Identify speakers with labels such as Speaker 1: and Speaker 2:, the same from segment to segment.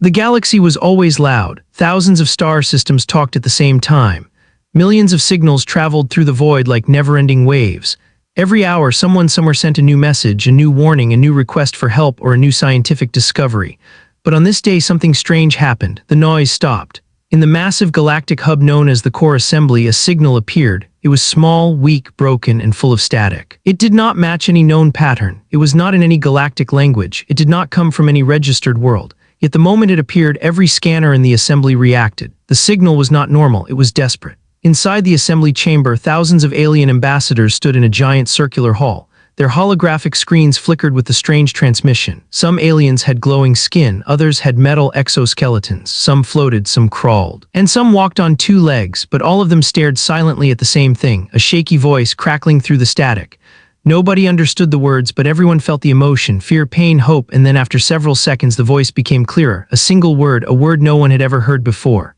Speaker 1: The galaxy was always loud. Thousands of star systems talked at the same time. Millions of signals traveled through the void like never-ending waves. Every hour, someone somewhere sent a new message, a new warning, a new request for help, or a new scientific discovery. But on this day, something strange happened. The noise stopped. In the massive galactic hub known as the core assembly, a signal appeared. It was small, weak, broken, and full of static. It did not match any known pattern. It was not in any galactic language. It did not come from any registered world. Yet the moment it appeared, every scanner in the assembly reacted. The signal was not normal, it was desperate. Inside the assembly chamber, thousands of alien ambassadors stood in a giant circular hall. Their holographic screens flickered with the strange transmission. Some aliens had glowing skin, others had metal exoskeletons, some floated, some crawled, and some walked on two legs, but all of them stared silently at the same thing, a shaky voice crackling through the static. Nobody understood the words, but everyone felt the emotion, fear, pain, hope, and then after several seconds the voice became clearer, a single word, a word no one had ever heard before.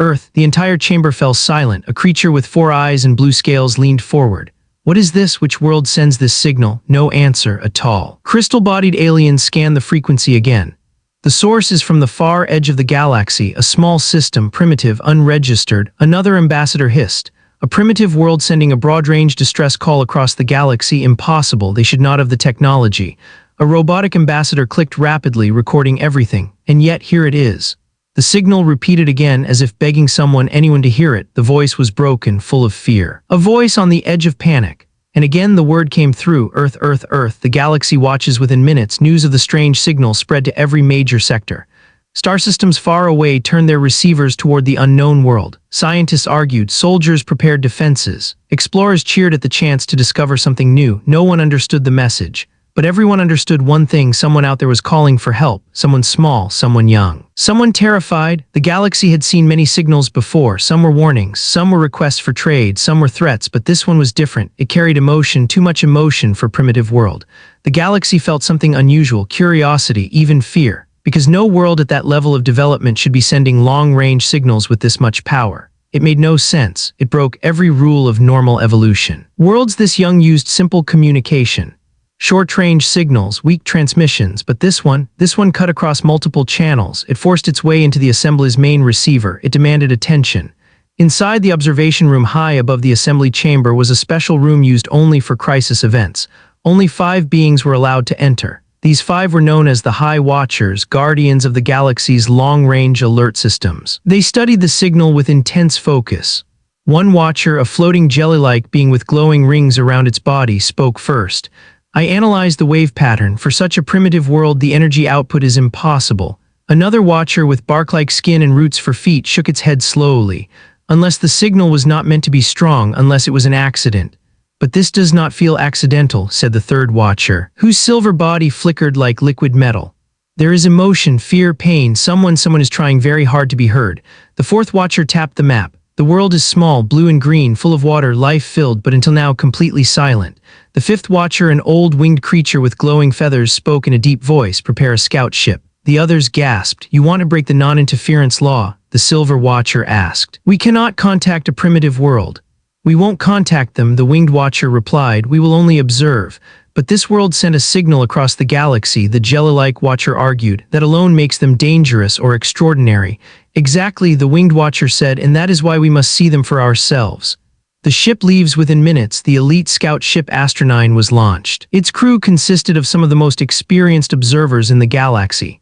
Speaker 1: Earth. The entire chamber fell silent. A creature with 4 eyes and blue scales leaned forward. What is this? Which world sends this signal? No answer. A tall, crystal-bodied alien scanned the frequency again. The source is from the far edge of the galaxy, a small system, primitive, unregistered. Another ambassador hissed. A primitive world sending a broad-range distress call across the galaxy. Impossible. They should not have the technology. A robotic ambassador clicked rapidly, recording everything. And yet here it is. The signal repeated again, as if begging anyone to hear it. The voice was broken, full of fear. A voice on the edge of panic. And again the word came through. Earth, Earth, Earth. The galaxy watches within minutes. News of the strange signal spread to every major sector. Star systems far away turned their receivers toward the unknown world. Scientists argued, soldiers prepared defenses. Explorers cheered at the chance to discover something new. No one understood the message. But everyone understood one thing: someone out there was calling for help. Someone small, someone young. Someone terrified. The galaxy had seen many signals before. Some were warnings, some were requests for trade, some were threats, but this one was different. It carried emotion, too much emotion for a primitive world. The galaxy felt something unusual, curiosity, even fear. Because no world at that level of development should be sending long-range signals with this much power. It made no sense. It broke every rule of normal evolution. Worlds this young used simple communication. Short-range signals, weak transmissions, but this one cut across multiple channels. It forced its way into the assembly's main receiver. It demanded attention. Inside the observation room high above the assembly chamber was a special room used only for crisis events. Only 5 beings were allowed to enter. These 5 were known as the High Watchers, guardians of the galaxy's long-range alert systems. They studied the signal with intense focus. One watcher, a floating jelly-like being with glowing rings around its body, spoke first. I analyzed the wave pattern. For such a primitive world, the energy output is impossible. Another watcher with bark-like skin and roots for feet shook its head slowly. Unless the signal was not meant to be strong, unless it was an accident. But this does not feel accidental, said the third watcher, whose silver body flickered like liquid metal. There is emotion, fear, pain. Someone is trying very hard to be heard. The fourth watcher tapped the map. The world is small, blue and green, full of water, life-filled, but until now completely silent. The fifth watcher, an old winged creature with glowing feathers, spoke in a deep voice. Prepare a scout ship. The others gasped. You want to break the non-interference law? The silver watcher asked. We cannot contact a primitive world. We won't contact them, the winged watcher replied. We will only observe. But this world sent a signal across the galaxy, the jelly-like watcher argued. That alone makes them dangerous or extraordinary. Exactly, the winged watcher said, and that is why we must see them for ourselves. The ship leaves within minutes. The elite scout ship Astronine was launched. Its crew consisted of some of the most experienced observers in the galaxy.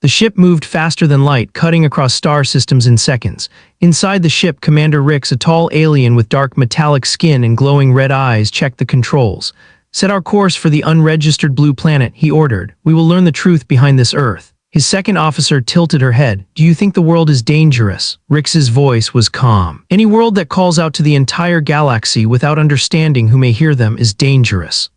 Speaker 1: The ship moved faster than light, cutting across star systems in seconds. Inside the ship, Commander Rix, a tall alien with dark metallic skin and glowing red eyes, checked the controls. Set our course for the unregistered blue planet, he ordered. We will learn the truth behind this Earth. His second officer tilted her head. Do you think the world is dangerous? Rix's voice was calm. Any world that calls out to the entire galaxy without understanding who may hear them is dangerous.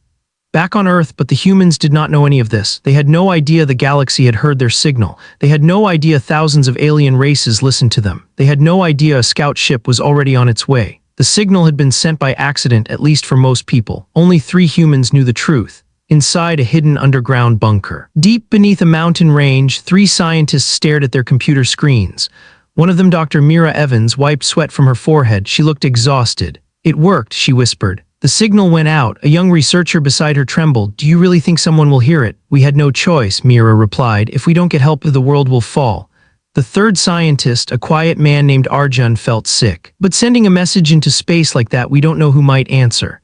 Speaker 1: Back on Earth, but the humans did not know any of this. They had no idea the galaxy had heard their signal. They had no idea thousands of alien races listened to them. They had no idea a scout ship was already on its way. The signal had been sent by accident, at least for most people. Only 3 humans knew the truth. Inside a hidden underground bunker. Deep beneath a mountain range, 3 scientists stared at their computer screens. One of them, Dr. Mira Evans, wiped sweat from her forehead. She looked exhausted. It worked, she whispered. The signal went out. A young researcher beside her trembled. Do you really think someone will hear it? We had no choice, Mira replied. If we don't get help, the world will fall. The third scientist, a quiet man named Arjun, felt sick. But sending a message into space like that, we don't know who might answer.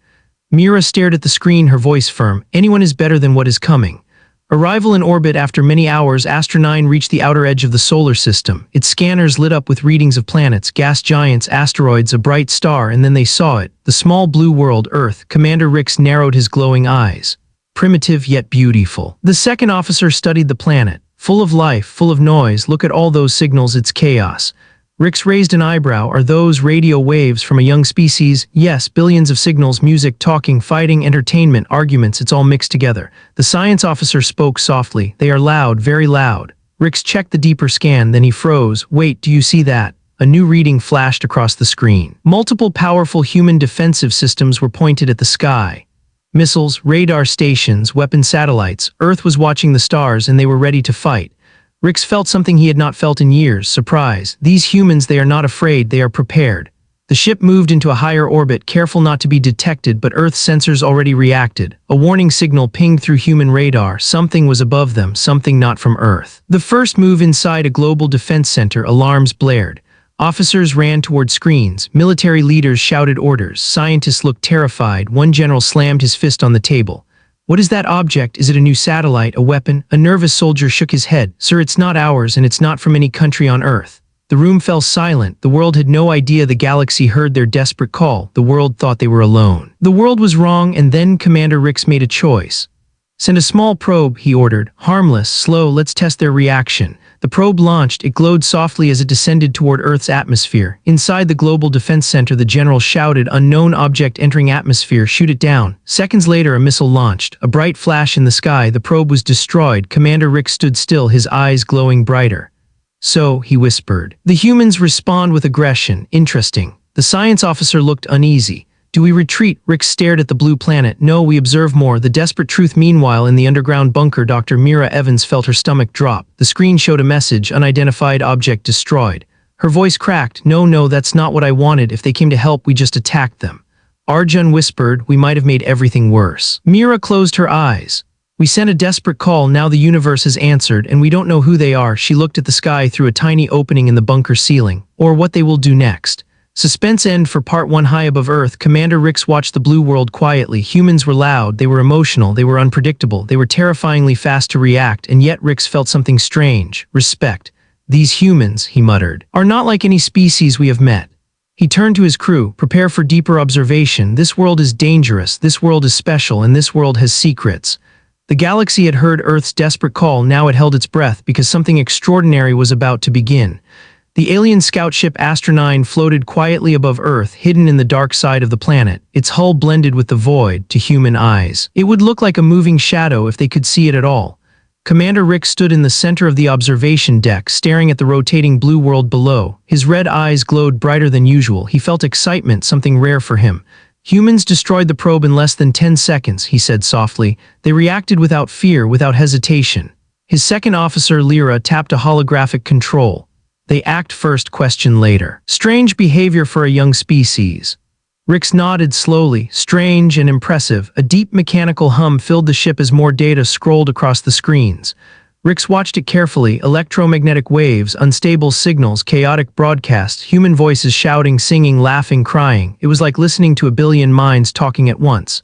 Speaker 1: Mira stared at the screen, her voice firm. Anyone is better than what is coming. Arrival in orbit. After many hours, Astra 9 reached the outer edge of the solar system. Its scanners lit up with readings of planets, gas giants, asteroids, a bright star, and then they saw it. The small blue world, Earth. Commander Rix narrowed his glowing eyes. Primitive yet beautiful. The second officer studied the planet. Full of life, full of noise. Look at all those signals, it's chaos. Rix raised an eyebrow. Are those radio waves from a young species? Yes, billions of signals, music, talking, fighting, entertainment, arguments, it's all mixed together. The science officer spoke softly. They are loud, very loud. Rix checked the deeper scan, then he froze. Wait, do you see that? A new reading flashed across the screen. Multiple powerful human defensive systems were pointed at the sky. Missiles, radar stations, weapon satellites. Earth was watching the stars and they were ready to fight. Rix felt something he had not felt in years, surprise. These humans, they are not afraid, they are prepared. The ship moved into a higher orbit, careful not to be detected, but Earth's sensors already reacted. A warning signal pinged through human radar. Something was above them, something not from Earth. The first move inside a global defense center, alarms blared. Officers ran toward screens. Military leaders shouted orders. Scientists looked terrified. One general slammed his fist on the table. What is that object? Is it a new satellite, a weapon? A nervous soldier shook his head. Sir, it's not ours and it's not from any country on Earth. The room fell silent. The world had no idea the galaxy heard their desperate call. The world thought they were alone. The world was wrong, and then Commander Rix made a choice. Send a small probe, he ordered. Harmless, slow, let's test their reaction. The probe launched. It glowed softly as it descended toward Earth's atmosphere. Inside the Global Defense Center, the general shouted, unknown object entering atmosphere, shoot it down. Seconds later, a missile launched. A bright flash in the sky, the probe was destroyed. Commander Rix stood still, his eyes glowing brighter. So, he whispered. The humans respond with aggression. Interesting. The science officer looked uneasy. Do we retreat? Rix stared at the blue planet. No, we observe more. The desperate truth. Meanwhile, in the underground bunker, Dr. Mira Evans felt her stomach drop. The screen showed a message, unidentified object destroyed. Her voice cracked. No, that's not what I wanted. If they came to help, we just attacked them. Arjun whispered, we might have made everything worse. Mira closed her eyes. We sent a desperate call. Now the universe has answered, and we don't know who they are. She looked at the sky through a tiny opening in the bunker ceiling. Or what they will do next. Suspense end for Part 1. High above Earth, Commander Rix watched the blue world quietly. Humans were loud, they were emotional, they were unpredictable, they were terrifyingly fast to react, and yet Rix felt something strange. Respect. These humans, he muttered, are not like any species we have met. He turned to his crew. Prepare for deeper observation. This world is dangerous, this world is special, and this world has secrets. The galaxy had heard Earth's desperate call. Now it held its breath because something extraordinary was about to begin. The alien scout ship Astra 9 floated quietly above Earth, hidden in the dark side of the planet. Its hull blended with the void to human eyes. It would look like a moving shadow if they could see it at all. Commander Rix stood in the center of the observation deck, staring at the rotating blue world below. His red eyes glowed brighter than usual. He felt excitement, something rare for him. Humans destroyed the probe in less than 10 seconds, he said softly. They reacted without fear, without hesitation. His second officer, Lyra, tapped a holographic control. They act first, question later. Strange behavior for a young species. Rix nodded slowly. Strange and impressive. A deep mechanical hum filled the ship as more data scrolled across the screens. Rix watched it carefully. Electromagnetic waves, unstable signals, chaotic broadcasts, human voices shouting, singing, laughing, crying. It was like listening to a billion minds talking at once.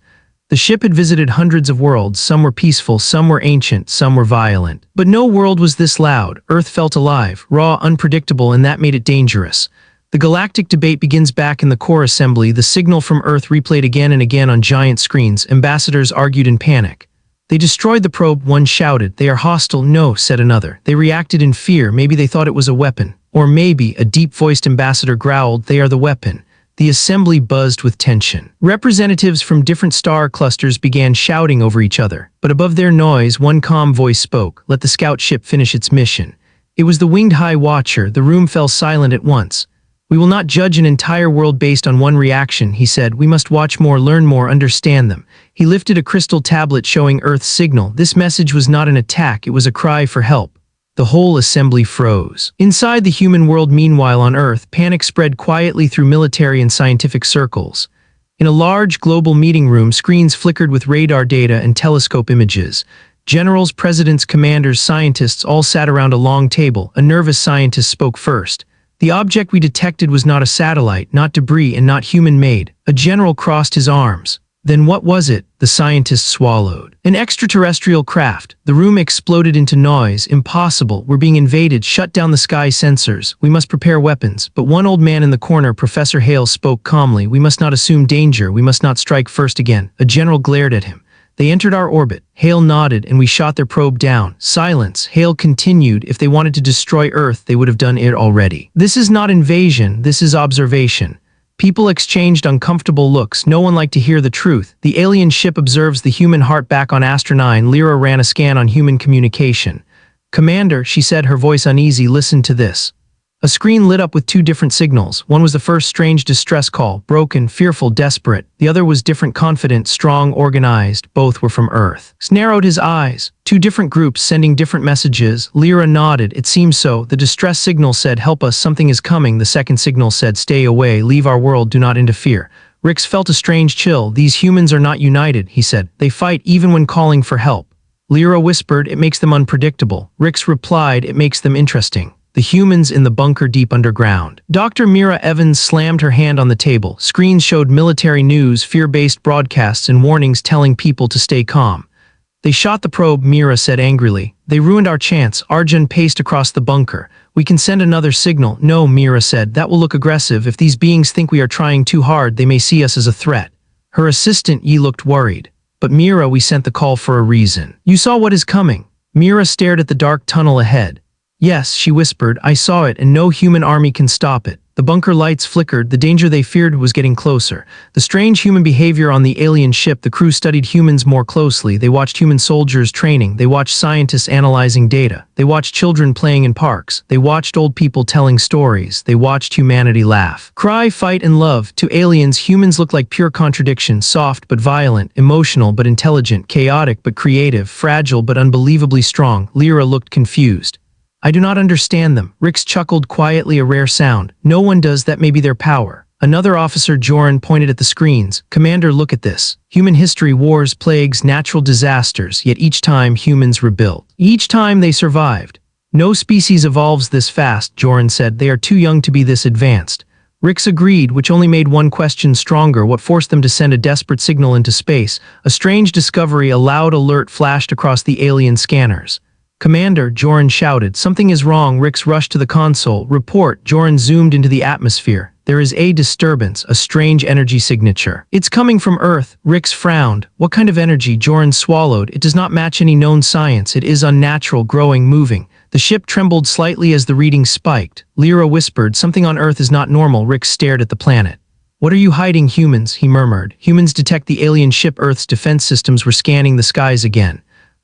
Speaker 1: The ship had visited hundreds of worlds. Some were peaceful, some were ancient, some were violent. But no world was this loud. Earth felt alive, raw, unpredictable, and that made it dangerous. The galactic debate begins back in the core assembly. The signal from Earth replayed again and again on giant screens. Ambassadors argued in panic. They destroyed the probe, one shouted. They are hostile. No, said another. They reacted in fear. Maybe they thought it was a weapon. Or maybe, a deep-voiced ambassador growled, they are the weapon. The assembly buzzed with tension. Representatives from different star clusters began shouting over each other. But above their noise, one calm voice spoke. Let the scout ship finish its mission. It was the winged High Watcher. The room fell silent at once. We will not judge an entire world based on one reaction, he said. We must watch more, learn more, understand them. He lifted a crystal tablet showing Earth's signal. This message was not an attack, it was a cry for help. The whole assembly froze. Inside the human world, meanwhile on Earth, panic spread quietly through military and scientific circles. In a large global meeting room, screens flickered with radar data and telescope images. Generals, presidents, commanders, scientists all sat around a long table. A nervous scientist spoke first. The object we detected was not a satellite, not debris, and not human-made. A general crossed his arms. Then what was it? The scientist swallowed. An extraterrestrial craft. The room exploded into noise. Impossible. We're being invaded. Shut down the sky sensors. We must prepare weapons. But one old man in the corner, Professor Hale, spoke calmly. We must not assume danger. We must not strike first again. A general glared at him. They entered our orbit. Hale nodded, and we shot their probe down. Silence. Hale continued. If they wanted to destroy Earth, they would have done it already. This is not invasion. This is observation. People exchanged uncomfortable looks. No one liked to hear the truth. The alien ship observes the human heart back on Astra 9. Lyra ran a scan on human communication. Commander, she said, her voice uneasy, listen to this. A screen lit up with two different signals. One was the first strange distress call, broken, fearful, desperate. The other was different, confident, strong, organized. Both were from Earth. He narrowed his eyes. Two different groups sending different messages. Lyra nodded. It seems so. The distress signal said, help us, something is coming. The second signal said, stay away, leave our world, do not interfere. Rix felt a strange chill. These humans are not united, he said. They fight even when calling for help. Lyra whispered, it makes them unpredictable. Rix replied, it makes them interesting. The humans in the bunker deep underground. Dr. Mira Evans slammed her hand on the table. Screens showed military news, fear-based broadcasts, and warnings telling people to stay calm. They shot the probe, Mira said angrily. They ruined our chance. Arjun paced across the bunker. We can send another signal. No, Mira said. That will look aggressive. If these beings think we are trying too hard, they may see us as a threat. Her assistant, Yi, looked worried. But Mira, we sent the call for a reason. You saw what is coming. Mira stared at the dark tunnel ahead. Yes, she whispered, I saw it, and no human army can stop it. The bunker lights flickered. The danger they feared was getting closer. The strange human behavior on the alien ship. The crew studied humans more closely. They watched human soldiers training. They watched scientists analyzing data. They watched children playing in parks. They watched old people telling stories. They watched humanity laugh, cry, fight, and love. To aliens, humans looked like pure contradiction, soft but violent, emotional but intelligent, chaotic but creative, fragile but unbelievably strong. Lyra looked confused. I do not understand them. Rix chuckled quietly, a rare sound. No one does, that may be their power. Another officer, Joran, pointed at the screens. Commander, look at this. Human history, wars, plagues, natural disasters, yet each time humans rebuilt. Each time they survived. No species evolves this fast, Joran said. They are too young to be this advanced. Rix agreed, which only made one question stronger. What forced them to send a desperate signal into space? A strange discovery, a loud alert flashed across the alien scanners. Commander, Joran shouted. Something is wrong. Rix rushed to the console. Report. Joran zoomed into the atmosphere. There is a disturbance, a strange energy signature. It's coming from Earth. Rix frowned. What kind of energy? Joran swallowed. It does not match any known science. It is unnatural, growing, moving. The ship trembled slightly as the reading spiked. Lyra whispered, something on Earth is not normal. Rix stared at the planet. What are you hiding, humans? He murmured. Humans detect the alien ship. Earth's defense systems were scanning the skies again.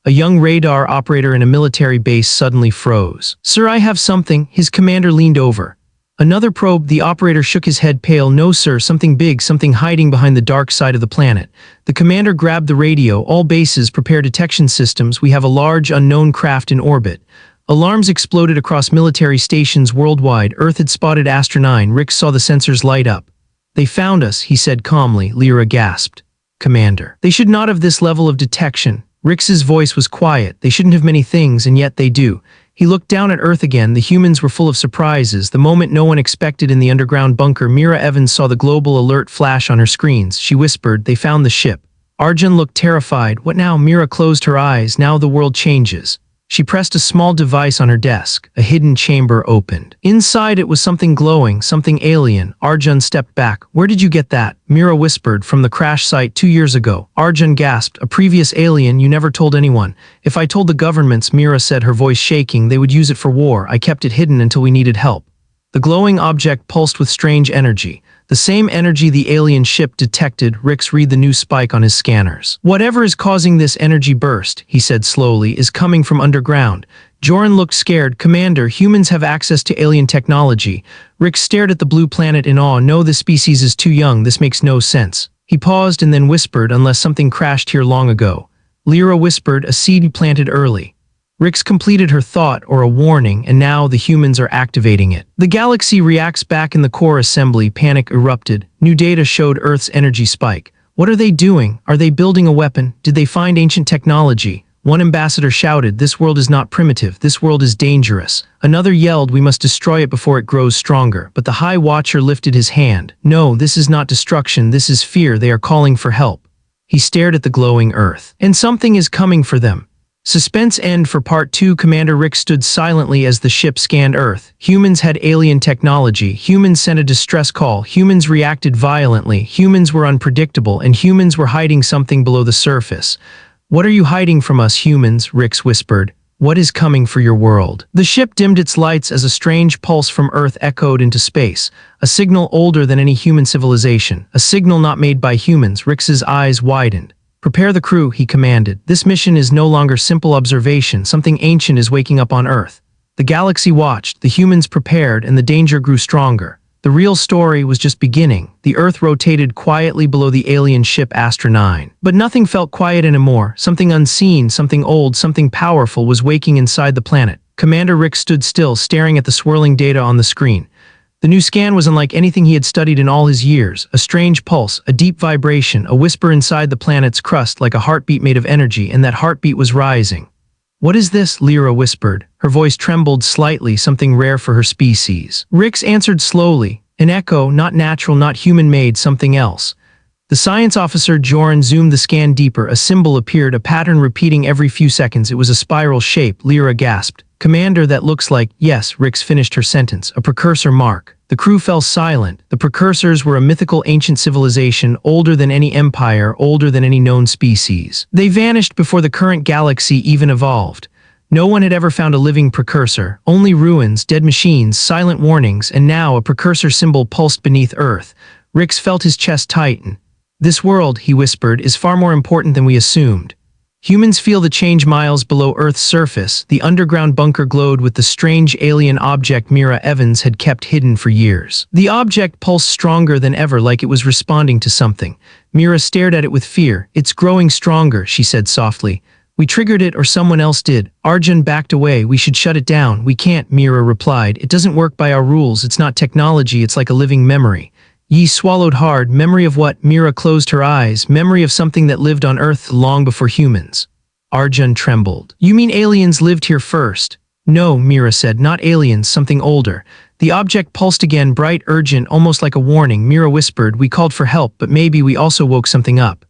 Speaker 1: A young radar operator in a military base suddenly froze. Sir, I have something. His commander leaned over. Another probe. The operator shook his head, pale. No, sir, something big, something hiding behind the dark side of the planet. The commander grabbed the radio. All bases, prepare detection systems. We have a large, unknown craft in orbit. Alarms exploded across military stations worldwide. Earth had spotted Astra 9. Rix saw the sensors light up. They found us, he said calmly. Lyra gasped. Commander. They should not have this level of detection. Rix's voice was quiet. They shouldn't have many things, and yet they do. He looked down at Earth again. The humans were full of surprises. The moment no one expected in the underground bunker, Mira Evans saw the global alert flash on her screens. She whispered, they found the ship. Arjun looked terrified. What now? Mira closed her eyes. Now the world changes. She pressed a small device on her desk. A hidden chamber opened. Inside it was something glowing, something alien. Arjun stepped back. Where did you get that? Mira whispered, from the crash site 2 years ago. Arjun gasped. A previous alien? You never told anyone. If I told the governments, Mira said, her voice shaking, they would use it for war. I kept it hidden until we needed help. The glowing object pulsed with strange energy. The same energy the alien ship detected. Rix read the new spike on his scanners. Whatever is causing this energy burst, he said slowly, is coming from underground. Joran looked scared. Commander, humans have access to alien technology. Rix stared at the blue planet in awe. No, this species is too young. This makes no sense. He paused and then whispered, unless something crashed here long ago. Lyra whispered, a seed planted early. Rix completed her thought, or a warning, and now the humans are activating it. The galaxy reacts back in the core assembly. Panic erupted. New data showed Earth's energy spike. What are they doing? Are they building a weapon? Did they find ancient technology? One ambassador shouted, "This world is not primitive, this world is dangerous." Another yelled, "We must destroy it before it grows stronger." But the High Watcher lifted his hand. "No, this is not destruction, this is fear, they are calling for help." He stared at the glowing Earth. "And something is coming for them." Suspense end for Part 2. Commander Rick stood silently as the ship scanned Earth. Humans had alien technology, humans sent a distress call, humans reacted violently, humans were unpredictable, and humans were hiding something below the surface. "What are you hiding from us, humans?" Rick whispered. "What is coming for your world?" The ship dimmed its lights as a strange pulse from Earth echoed into space, a signal older than any human civilization, a signal not made by humans. Rick's eyes widened. "Prepare the crew," he commanded. "This mission is no longer simple observation, something ancient is waking up on Earth." The galaxy watched, the humans prepared, and the danger grew stronger. The real story was just beginning. The Earth rotated quietly below the alien ship Astra 9. But nothing felt quiet anymore. Something unseen, something old, something powerful was waking inside the planet. Commander Rick stood still, staring at the swirling data on the screen. The new scan was unlike anything he had studied in all his years. A strange pulse, a deep vibration, a whisper inside the planet's crust like a heartbeat made of energy, and that heartbeat was rising. "What is this?" Lyra whispered. Her voice trembled slightly, something rare for her species. Rick answered slowly. "An echo, not natural, not human-made, something else." The science officer Joran zoomed the scan deeper. A symbol appeared, a pattern repeating every few seconds. It was a spiral shape. Lyra gasped. "Commander, that looks like—" "Yes," Rick finished her sentence. "A precursor mark." The crew fell silent. The precursors were a mythical ancient civilization, older than any empire, older than any known species. They vanished before the current galaxy even evolved. No one had ever found a living precursor, only ruins, dead machines, silent warnings, and now a precursor symbol pulsed beneath Earth. Rick felt his chest tighten. "This world," he whispered, "is far more important than we assumed." Humans feel the change miles below Earth's surface. The underground bunker glowed with the strange alien object Mira Evans had kept hidden for years. The object pulsed stronger than ever, like it was responding to something. Mira stared at it with fear. "It's growing stronger," she said softly. "We triggered it, or someone else did." Arjun backed away. "We should shut it down." "We can't," Mira replied. "It doesn't work by our rules. It's not technology, it's like a living memory." Yi swallowed hard. "Memory of what?" Mira closed her eyes. "Memory of something that lived on Earth long before humans." Arjun trembled. "You mean aliens lived here first?" "No," Mira said, "not aliens, something older." The object pulsed again, bright, urgent, almost like a warning. Mira whispered, "We called for help, but maybe we also woke something up."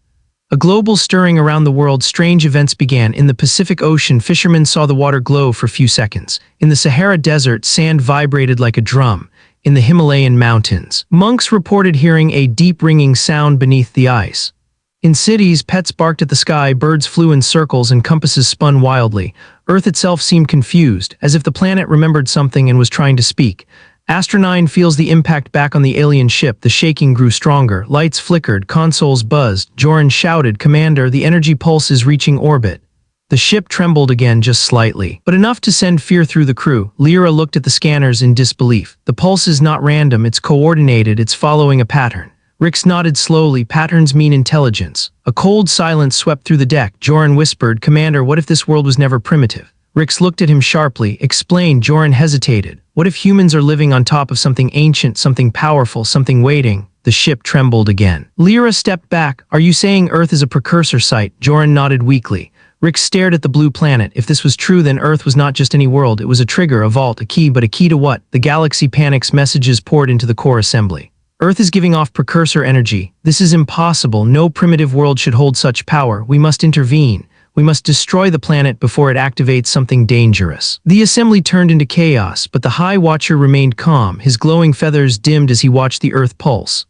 Speaker 1: A global stirring around the world. Strange events began. In the Pacific Ocean, fishermen saw the water glow for a few seconds. In the Sahara Desert, sand vibrated like a drum. In the Himalayan mountains, monks reported hearing a deep ringing sound beneath the ice. In cities, pets barked at the sky, birds flew in circles, and compasses spun wildly. Earth itself seemed confused, as if the planet remembered something and was trying to speak. Astra 9 feels the impact back on the alien ship. The shaking grew stronger. Lights flickered, consoles buzzed. Joran shouted, "Commander, the energy pulse is reaching orbit." The ship trembled again, just slightly, but enough to send fear through the crew. Lyra looked at the scanners in disbelief. "The pulse is not random, it's coordinated, it's following a pattern." Rick nodded slowly. "Patterns mean intelligence." A cold silence swept through the deck. Joran whispered, "Commander, what if this world was never primitive?" Rick looked at him sharply. "Explain." Joran hesitated. "What if humans are living on top of something ancient, something powerful, something waiting?" The ship trembled again. Lyra stepped back. "Are you saying Earth is a precursor site?" Joran nodded weakly. Rick stared at the blue planet. If this was true, then Earth was not just any world. It was a trigger, a vault, a key, but a key to what? The galaxy panics. Messages poured into the core assembly. "Earth is giving off precursor energy. This is impossible. No primitive world should hold such power. We must intervene. We must destroy the planet before it activates something dangerous." The assembly turned into chaos, but the High Watcher remained calm. His glowing feathers dimmed as he watched the Earth pulse.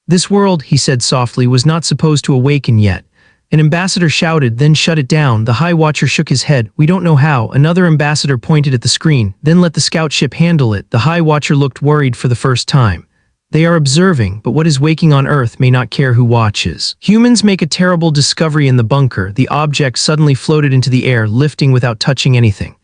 Speaker 1: "This world," he said softly, "was not supposed to awaken yet." An ambassador shouted, "Then shut it down." The High Watcher shook his head. "We don't know how." Another ambassador pointed at the screen. "Then let the scout ship handle it." The High Watcher looked worried for the first time. "They are observing, but what is waking on Earth may not care who watches." Humans make a terrible discovery in the bunker. The object suddenly floated into the air, lifting without touching anything.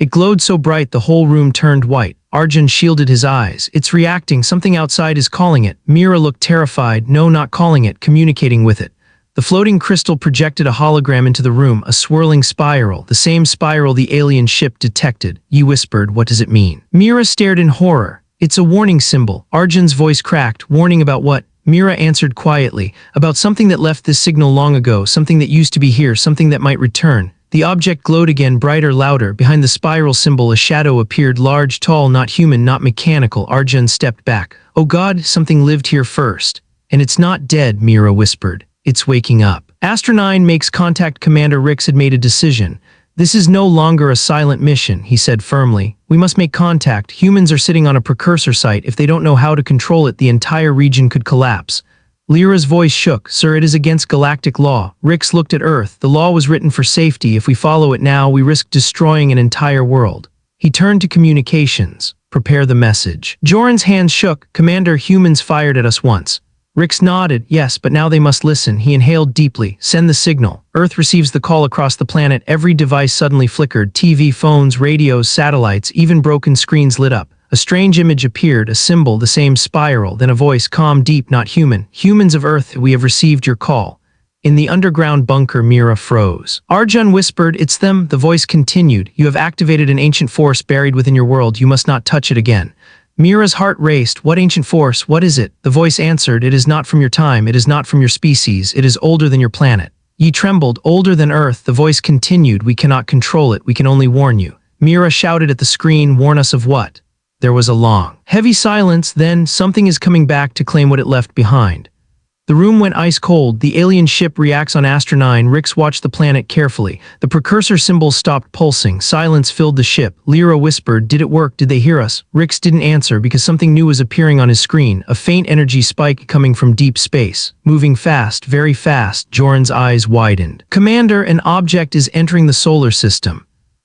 Speaker 1: It glowed so bright the whole room turned white. Arjun shielded his eyes. "It's reacting. Something outside is calling it." Mira looked terrified. "No, not calling it, communicating with it." The floating crystal projected a hologram into the room, a swirling spiral, the same spiral the alien ship detected. Yi whispered, "What does it mean?" Mira stared in horror. "It's a warning symbol." Arjun's voice cracked. "Warning about what?" Mira answered quietly, "About something that left this signal long ago, something that used to be here, something that might return." The object glowed again, brighter, louder. Behind the spiral symbol, a shadow appeared, large, tall, not human, not mechanical. Arjun stepped back. Oh God, something lived here first. And it's not dead, Mira whispered. It's waking up. Astro-9 makes contact. Commander Rix had made a decision. This is no longer a silent mission, he said firmly. We must make contact. Humans are sitting on a precursor site. If they don't know how to control it, the entire region could collapse. Lyra's voice shook. Sir, it is against galactic law. Rix looked at Earth. The law was written for safety. If we follow it now, we risk destroying an entire world. He turned to communications. Prepare the message. Joran's hands shook. Commander, humans fired at us once. Rix nodded. Yes, but now they must listen. He inhaled deeply. Send the signal. Earth receives the call across the planet. Every device suddenly flickered. TV, phones, radios, satellites, even broken screens lit up. A strange image appeared, a symbol, the same spiral, then a voice, calm, deep, not human. Humans of Earth, we have received your call. In the underground bunker, Mira froze. Arjun whispered, it's them. The voice continued. You have activated an ancient force buried within your world. You must not touch it again. Mira's heart raced. What ancient force? What is it? The voice answered, it is not from your time. It is not from your species. It is older than your planet. Ye trembled. Older than Earth. The voice continued. We cannot control it. We can only warn you. Mira shouted at the screen, warn us of what? There was a long, heavy silence. Then, something is coming back to claim what it left behind. The room went ice cold. The alien ship reacts on Astro-9. Rix watched the planet carefully. The precursor symbol stopped pulsing. Silence filled the ship. Lyra whispered, did it work? Did they hear us? Rix didn't answer because something new was appearing on his screen. A faint energy spike coming from deep space. Moving fast, very fast. Joran's eyes widened. Commander, an object is entering the solar system.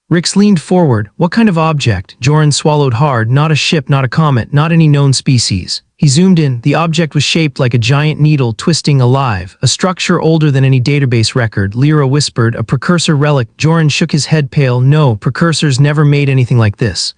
Speaker 1: Rix leaned forward. What kind of object? Joran swallowed hard. Not a ship, not a comet, not any known species. He zoomed in. The object was shaped like a giant needle, twisting, alive. A structure older than any database record. Lyra whispered, a precursor relic. Joran shook his head, pale. No, precursors never made anything like this.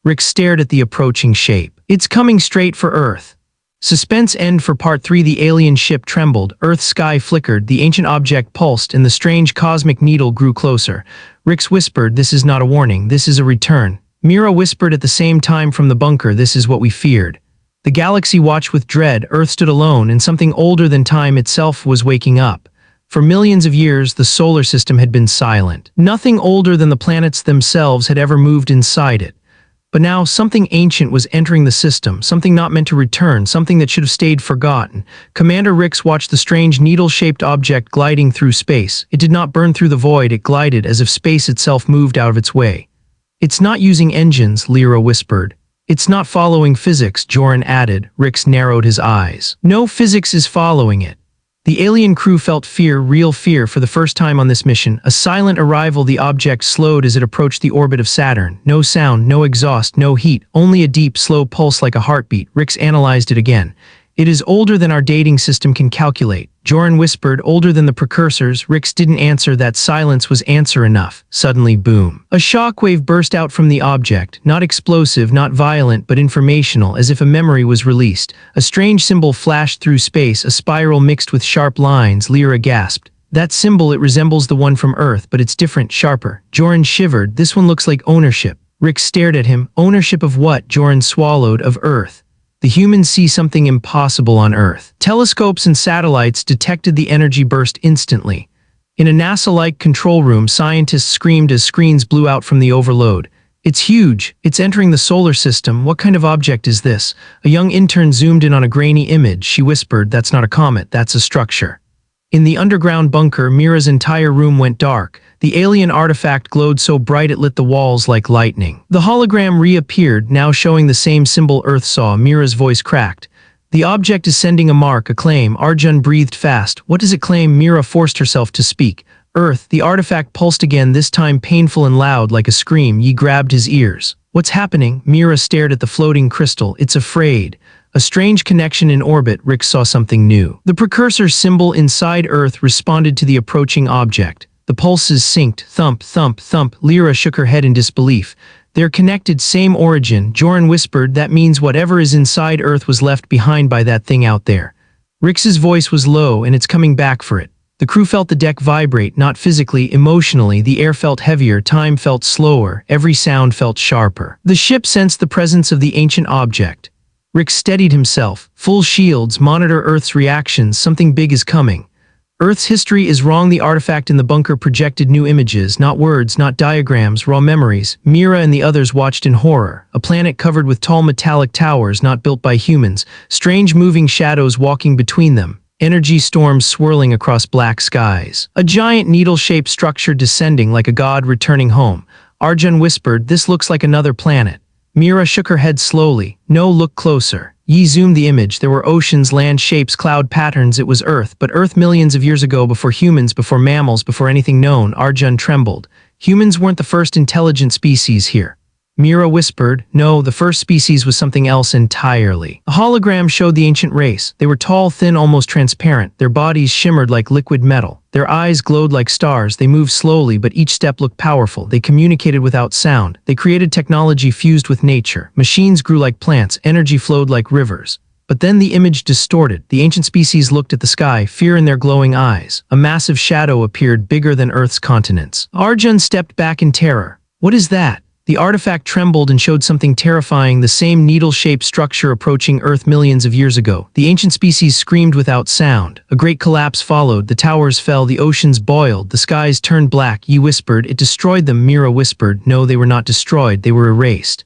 Speaker 1: Rix stared at the approaching shape. It's coming straight for Earth. Suspense end for part 3. The alien ship trembled. Earth's sky flickered. The ancient object pulsed, and the strange cosmic needle grew closer. Rix whispered, this is not a warning. This is a return. Mira whispered at the same time from the bunker, this is what we feared. The galaxy watched with dread. Earth stood alone, and something older than time itself was waking up. For millions of years, the solar system had been silent. Nothing older than the planets themselves had ever moved inside it. But now something ancient was entering the system, something not meant to return, something that should have stayed forgotten. Commander Rix watched the strange needle-shaped object gliding through space. It did not burn through the void, it glided as if space itself moved out of its way. It's not using engines, Lyra whispered. It's not following physics, Joran added. Rix narrowed his eyes. No, physics is following it. The alien crew felt fear, real fear, for the first time on this mission. A silent arrival. The object slowed as it approached the orbit of Saturn. No sound, no exhaust, no heat, only a deep, slow pulse like a heartbeat. Rix analyzed it again. It is older than our dating system can calculate. Joran whispered, older than the precursors. Rix didn't answer. That silence was answer enough. Suddenly, boom. A shockwave burst out from the object, not explosive, not violent, but informational, as if a memory was released. A strange symbol flashed through space, a spiral mixed with sharp lines. Lyra gasped. That symbol, it resembles the one from Earth, but it's different, sharper. Joran shivered. This one looks like ownership. Rix stared at him. Ownership of what? Joran swallowed. Of Earth. The humans see something impossible on Earth. Telescopes and satellites detected the energy burst instantly. In a NASA-like control room, scientists screamed as screens blew out from the overload. It's huge. It's entering the solar system. What kind of object is this? A young intern zoomed in on a grainy image. She whispered, that's not a comet, that's a structure. In the underground bunker, Mira's entire room went dark. The alien artifact glowed so bright it lit the walls like lightning. The hologram reappeared, now showing the same symbol Earth saw. Mira's voice cracked. The object is sending a mark, a claim. Arjun breathed fast. What does it claim? Mira forced herself to speak. Earth. The artifact pulsed again, this time painful and loud like a scream. Yi grabbed his ears. What's happening? Mira stared at the floating crystal. It's afraid. A strange connection in orbit. Rix saw something new. The precursor symbol inside Earth responded to the approaching object. The pulses synced. Thump, thump, thump. Lyra shook her head in disbelief. They're connected, same origin. Joran whispered, that means whatever is inside Earth was left behind by that thing out there. Rix's voice was low, and it's coming back for it. The crew felt the deck vibrate, not physically, emotionally. The air felt heavier, time felt slower, every sound felt sharper. The ship sensed the presence of the ancient object. Rix steadied himself. Full shields, monitor Earth's reactions, something big is coming. Earth's history is wrong. The artifact in the bunker projected new images, not words, not diagrams, raw memories. Mira and the others watched in horror. A planet covered with tall metallic towers not built by humans, strange moving shadows walking between them, energy storms swirling across black skies. A giant needle-shaped structure descending like a god returning home. Arjun whispered, "This looks like another planet." Mira shook her head slowly. "No, look closer." Yi zoomed the image. There were oceans, land shapes, cloud patterns. It was Earth, but Earth millions of years ago, before humans, before mammals, before anything known. Arjun trembled. Humans weren't the first intelligent species here. Mira whispered, "No, the first species was something else entirely." A hologram showed the ancient race. They were tall, thin, almost transparent. Their bodies shimmered like liquid metal. Their eyes glowed like stars. They moved slowly, but each step looked powerful. They communicated without sound. They created technology fused with nature. Machines grew like plants. Energy flowed like rivers. But then the image distorted. The ancient species looked at the sky, fear in their glowing eyes. A massive shadow appeared, bigger than Earth's continents. Arjun stepped back in terror. "What is that?" The artifact trembled and showed something terrifying, the same needle-shaped structure approaching Earth millions of years ago. The ancient species screamed without sound. A great collapse followed. The towers fell, the oceans boiled, the skies turned black. Yi whispered, "It destroyed them." Mira whispered, "No, they were not destroyed, they were erased."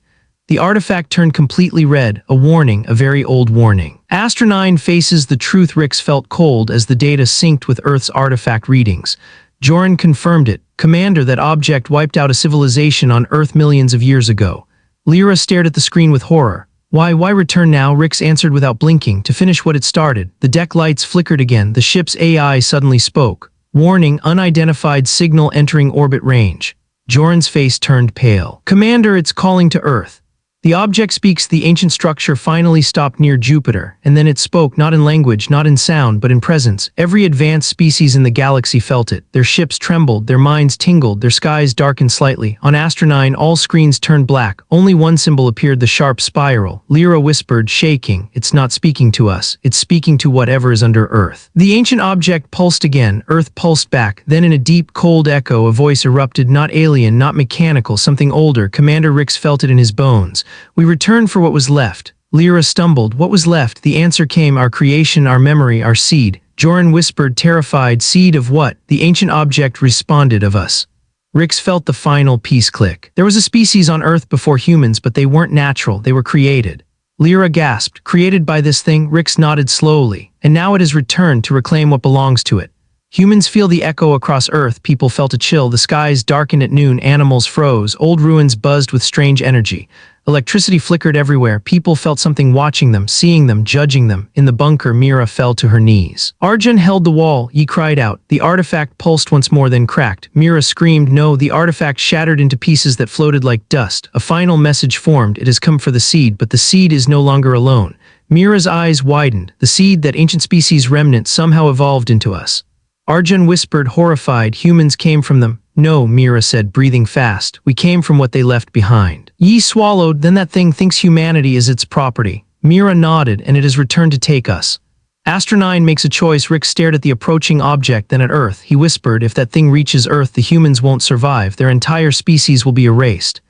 Speaker 1: The artifact turned completely red, a warning, a very old warning. Astronine faces the truth. Rix felt cold as the data synced with Earth's artifact readings. Joran confirmed it. "Commander, that object wiped out a civilization on Earth millions of years ago." Lyra stared at the screen with horror. Why return now?" Rix answered without blinking. "To finish what it started." The deck lights flickered again. The ship's AI suddenly spoke. "Warning, unidentified signal entering orbit range." Joran's face turned pale. "Commander, it's calling to Earth." The object speaks. The ancient structure finally stopped near Jupiter, and then it spoke, not in language, not in sound, but in presence. Every advanced species in the galaxy felt it. Their ships trembled, their minds tingled, their skies darkened slightly. On Astronine, all screens turned black. Only one symbol appeared, the sharp spiral. Lyra whispered, shaking, "It's not speaking to us. It's speaking to whatever is under Earth." The ancient object pulsed again. Earth pulsed back. Then in a deep, cold echo, a voice erupted, not alien, not mechanical, something older. Commander Rix felt it in his bones. "We returned for what was left." Lyra stumbled. "What was left?" The answer came, "Our creation, our memory, our seed." Joran whispered, terrified, "Seed of what?" The ancient object responded, "Of us." Rix felt the final piece click. There was a species on Earth before humans, but they weren't natural, they were created. Lyra gasped, "Created by this thing?" Rix nodded slowly. "And now it has returned to reclaim what belongs to it." Humans feel the echo across Earth. People felt a chill. The skies darkened at noon. Animals froze. Old ruins buzzed with strange energy. Electricity flickered everywhere. People felt something watching them, seeing them, judging them. In the bunker, Mira fell to her knees. Arjun held the wall. Yi cried out. The artifact pulsed once more, then cracked. Mira screamed, "No!" The artifact shattered into pieces that floated like dust. A final message formed. "It has come for the seed, but the seed is no longer alone." Mira's eyes widened. The seed, that ancient species remnant, somehow evolved into us. Arjun whispered, horrified, "Humans came from them." "No," Mira said, breathing fast. "We came from what they left behind." Yi swallowed. "Then that thing thinks humanity is its property." Mira nodded, "And it has returned to take us." Astronine makes a choice. Rick stared at the approaching object, then at Earth. He whispered, "If that thing reaches Earth, the humans won't survive. Their entire species will be erased."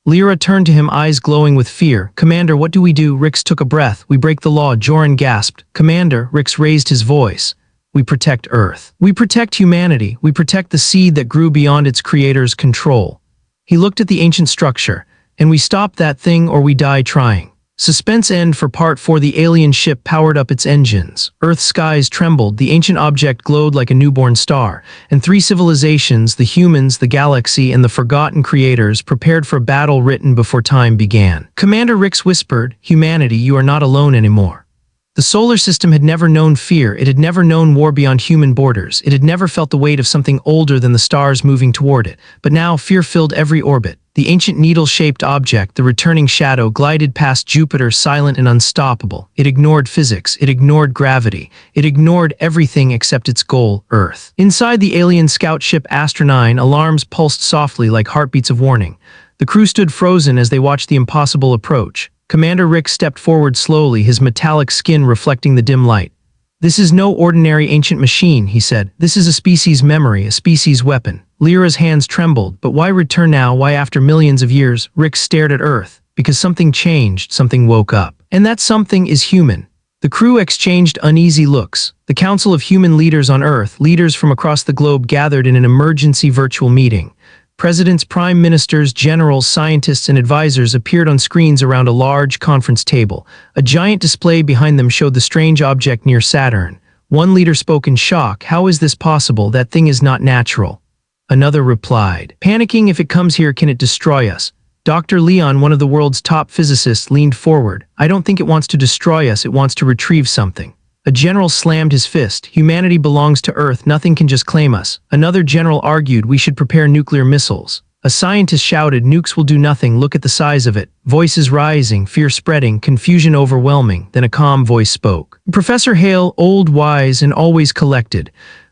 Speaker 1: Lyra turned to him, eyes glowing with fear. "Commander, what do we do?" Rix took a breath. "We break the law." Joran gasped. "Commander," Rix raised his voice, "we protect Earth. We protect humanity. We protect the seed that grew beyond its creator's control." He looked at the ancient structure. "And we stop that thing or we die trying." Suspense end for Part 4. The alien ship powered up its engines. Earth's skies trembled. The ancient object glowed like a newborn star. And three civilizations, the humans, the galaxy, and the forgotten creators, prepared for battle written before time began. Commander Rix whispered, "Humanity, you are not alone anymore." The solar system had never known fear. It had never known war beyond human borders. It had never felt the weight of something older than the stars moving toward it. But now fear filled every orbit. The ancient needle-shaped object, the returning shadow, glided past Jupiter, silent and unstoppable. It ignored physics. It ignored gravity. It ignored everything except its goal, Earth. Inside the alien scout ship Astronine, alarms pulsed softly like heartbeats of warning. The crew stood frozen as they watched the impossible approach. Commander Rick stepped forward slowly, his metallic skin reflecting the dim light. "This is no ordinary ancient machine," he said. "This is a species memory, a species weapon." Lyra's hands trembled. "But why return now? Why after millions of years?" Rick stared at Earth. "Because something changed, something woke up. And that something is human." The crew exchanged uneasy looks. The Council of Human Leaders on Earth, leaders from across the globe gathered in an emergency virtual meeting. Presidents, prime ministers, generals, scientists, and advisors appeared on screens around a large conference table. A giant display behind them showed the strange object near Saturn. One leader spoke in shock. "How is this possible? That thing is not natural." Another replied, "Panicking. If it comes here, can it destroy us?" Dr. Leon, one of the world's top physicists, leaned forward. "I don't think it wants to destroy us, it wants to retrieve something." A general slammed his fist. "Humanity belongs to Earth, nothing can just claim us." Another general argued, "We should prepare nuclear missiles." A scientist shouted, "Nukes will do nothing, look at the size of it." Voices rising, fear spreading, confusion overwhelming. Then a calm voice spoke. Professor Hale, old, wise, and always collected.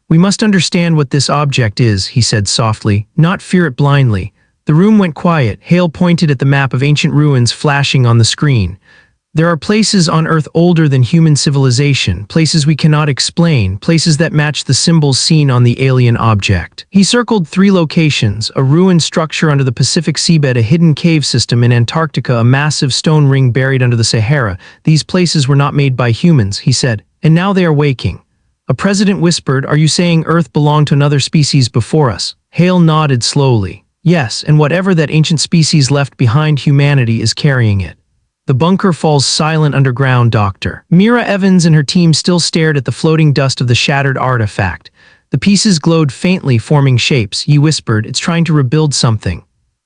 Speaker 1: "We must understand what this object is," he said softly, "not fear it blindly." The room went quiet. Hale pointed at the map of ancient ruins flashing on the screen. "There are places on Earth older than human civilization, places we cannot explain, places that match the symbols seen on the alien object." He circled 3 locations: a ruined structure under the Pacific seabed, a hidden cave system in Antarctica, a massive stone ring buried under the Sahara. "These places were not made by humans," he said, "and now they are waking." A president whispered, "Are you saying Earth belonged to another species before us?" Hale nodded slowly. "Yes, and whatever that ancient species left behind, humanity is carrying it." The bunker falls silent underground. Dr. Mira Evans and her team still stared at the floating dust of the shattered artifact. The pieces glowed faintly, forming shapes. He whispered, "It's trying to rebuild something."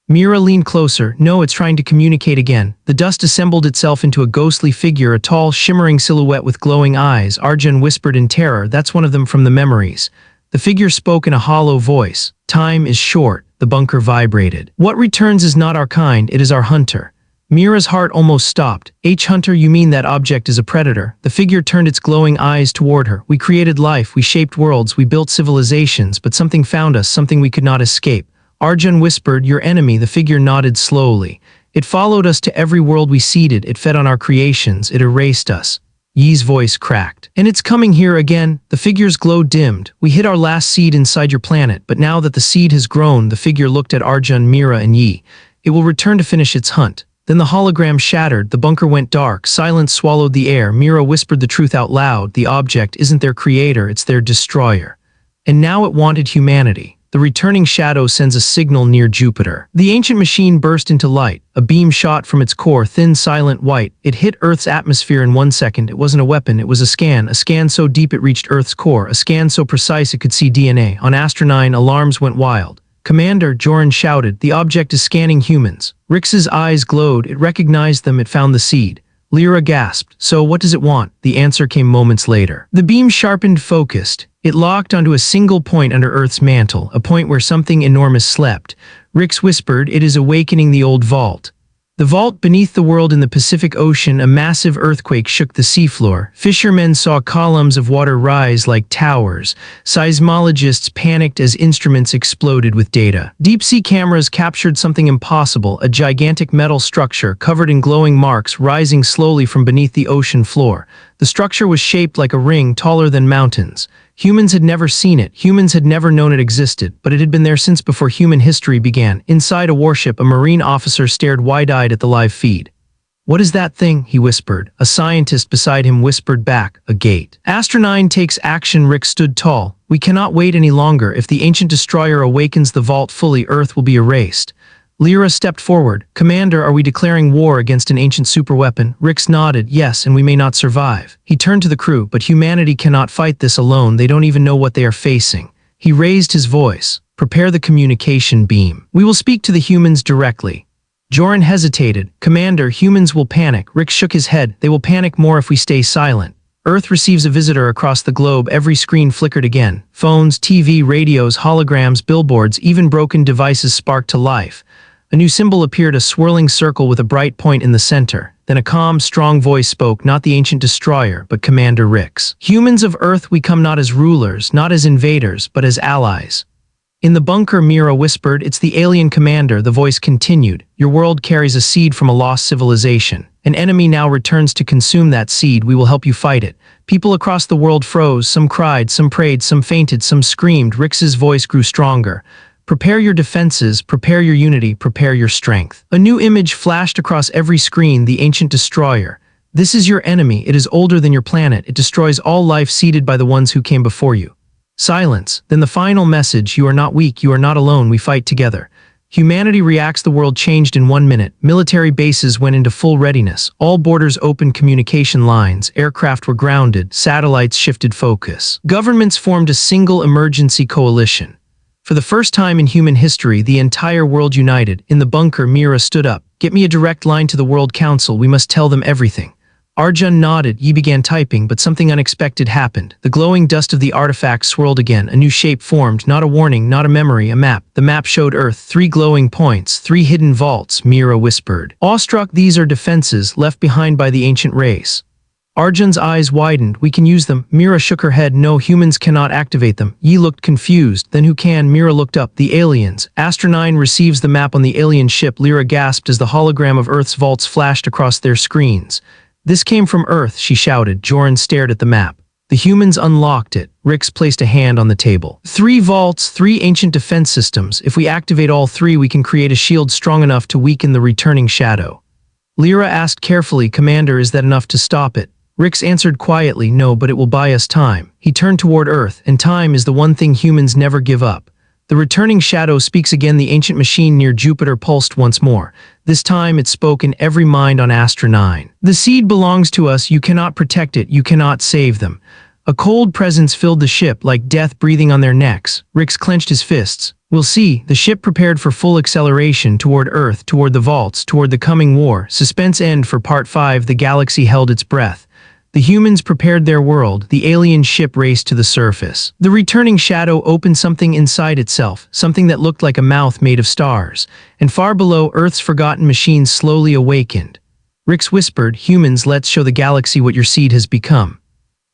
Speaker 1: Mira leaned closer. "No, it's trying to communicate again." The dust assembled itself into a ghostly figure, a tall, shimmering silhouette with glowing eyes. Arjun whispered in terror, "That's one of them from the memories." The figure spoke in a hollow voice. "Time is short." The bunker vibrated. "What returns is not our kind, it is our hunter." Mira's heart almost stopped. "Hunter, you mean that object is a predator?" The figure turned its glowing eyes toward her. "We created life, we shaped worlds, we built civilizations, but something found us, something we could not escape." Arjun whispered, "Your enemy." The figure nodded slowly. "It followed us to every world we seeded, it fed on our creations, it erased us." Yi's voice cracked. "And it's coming here again." The figure's glow dimmed. "We hid our last seed inside your planet, but now that the seed has grown," the figure looked at Arjun, Mira, and Yi, "it will return to finish its hunt." Then the hologram shattered, the bunker went dark, silence swallowed the air. Mira whispered the truth out loud. The object isn't their creator, it's their destroyer. And now it wanted humanity. The returning shadow sends a signal near Jupiter. The ancient machine burst into light. A beam shot from its core, thin, silent, white. It hit Earth's atmosphere in 1 second. It wasn't a weapon, it was a scan so deep it reached Earth's core, a scan so precise it could see DNA. On Astro-9, alarms went wild. "Commander," Joran shouted, "the object is scanning humans." Rix's eyes glowed. It recognized them, it found the seed. Lyra gasped, "So what does it want?" The answer came moments later. The beam sharpened, focused. It locked onto a single point under Earth's mantle, a point where something enormous slept. Rix whispered, "It is awakening the old vault." The vault beneath the world in the Pacific Ocean, a massive earthquake shook the seafloor. Fishermen saw columns of water rise like towers. Seismologists panicked as instruments exploded with data. Deep-sea cameras captured something impossible, a gigantic metal structure covered in glowing marks rising slowly from beneath the ocean floor. The structure was shaped like a ring taller than mountains. Humans had never seen it, humans had never known it existed, but it had been there since before human history began. Inside a warship, a marine officer stared wide-eyed at the live feed. "What is that thing?" he whispered. A scientist beside him whispered back, "A gate." Astro-9 takes action. Rick stood tall. "We cannot wait any longer. If the ancient destroyer awakens the vault fully, Earth will be erased." Lyra stepped forward. "Commander, are we declaring war against an ancient superweapon?" Rix nodded, "Yes, and we may not survive." He turned to the crew, "But humanity cannot fight this alone. They don't even know what they are facing." He raised his voice. "Prepare the communication beam. We will speak to the humans directly." Joran hesitated. "Commander, humans will panic." Rick shook his head. "They will panic more if we stay silent." Earth receives a visitor across the globe. Every screen flickered again. Phones, TV, radios, holograms, billboards, even broken devices sparked to life. A new symbol appeared, a swirling circle with a bright point in the center. Then a calm, strong voice spoke, not the ancient destroyer, but Commander Rix. "Humans of Earth, we come not as rulers, not as invaders, but as allies." In the bunker, Mira whispered, "It's the alien commander." The voice continued, "Your world carries a seed from a lost civilization. An enemy now returns to consume that seed. We will help you fight it." People across the world froze. Some cried, some prayed, some fainted, some screamed. Rix's voice grew stronger. "Prepare your defenses, prepare your unity, prepare your strength." A new image flashed across every screen, the ancient destroyer. This is your enemy. It is older than your planet. It destroys all life seeded by the ones who came before you. Silence. Then the final message: you are not weak, you are not alone, we fight together. Humanity reacts. The world changed in 1 minute. Military bases went into full readiness. All borders opened, communication lines, aircraft were grounded, satellites shifted focus. Governments formed a single emergency coalition. For the first time in human history, the entire world united. In the bunker, Mira stood up. Get me a direct line to the World Council. We must tell them everything. Arjun nodded. Yi began typing, but something unexpected happened. The glowing dust of the artifact swirled again. A new shape formed, not a warning, not a memory, a map. The map showed Earth, 3 glowing points, 3 hidden vaults, Mira whispered. Awestruck, these are defenses left behind by the ancient race. Arjun's eyes widened. We can use them. Mira shook her head. No, humans cannot activate them. Yi looked confused. Then who can? Mira looked up. The aliens. Astro-9 receives the map on the alien ship. Lyra gasped as the hologram of Earth's vaults flashed across their screens. This came from Earth, she shouted. Joran stared at the map. The humans unlocked it. Rix placed a hand on the table. 3 vaults, 3 ancient defense systems. If we activate all 3, we can create a shield strong enough to weaken the returning shadow. Lyra asked carefully, Commander, is that enough to stop it? Rix answered quietly, no, but it will buy us time. He turned toward Earth, and time is the one thing humans never give up. The returning shadow speaks again. The ancient machine near Jupiter pulsed once more. This time it spoke in every mind on Astro-9. The seed belongs to us. You cannot protect it. You cannot save them. A cold presence filled the ship, like death breathing on their necks. Rix clenched his fists. We'll see. The ship prepared for full acceleration toward Earth, toward the vaults, toward the coming war. Suspense end for Part 5. The galaxy held its breath. The humans prepared their world. The alien ship raced to the surface. The returning shadow opened something inside itself, something that looked like a mouth made of stars. And far below, Earth's forgotten machines slowly awakened. Rix whispered, humans, let's show the galaxy what your seed has become.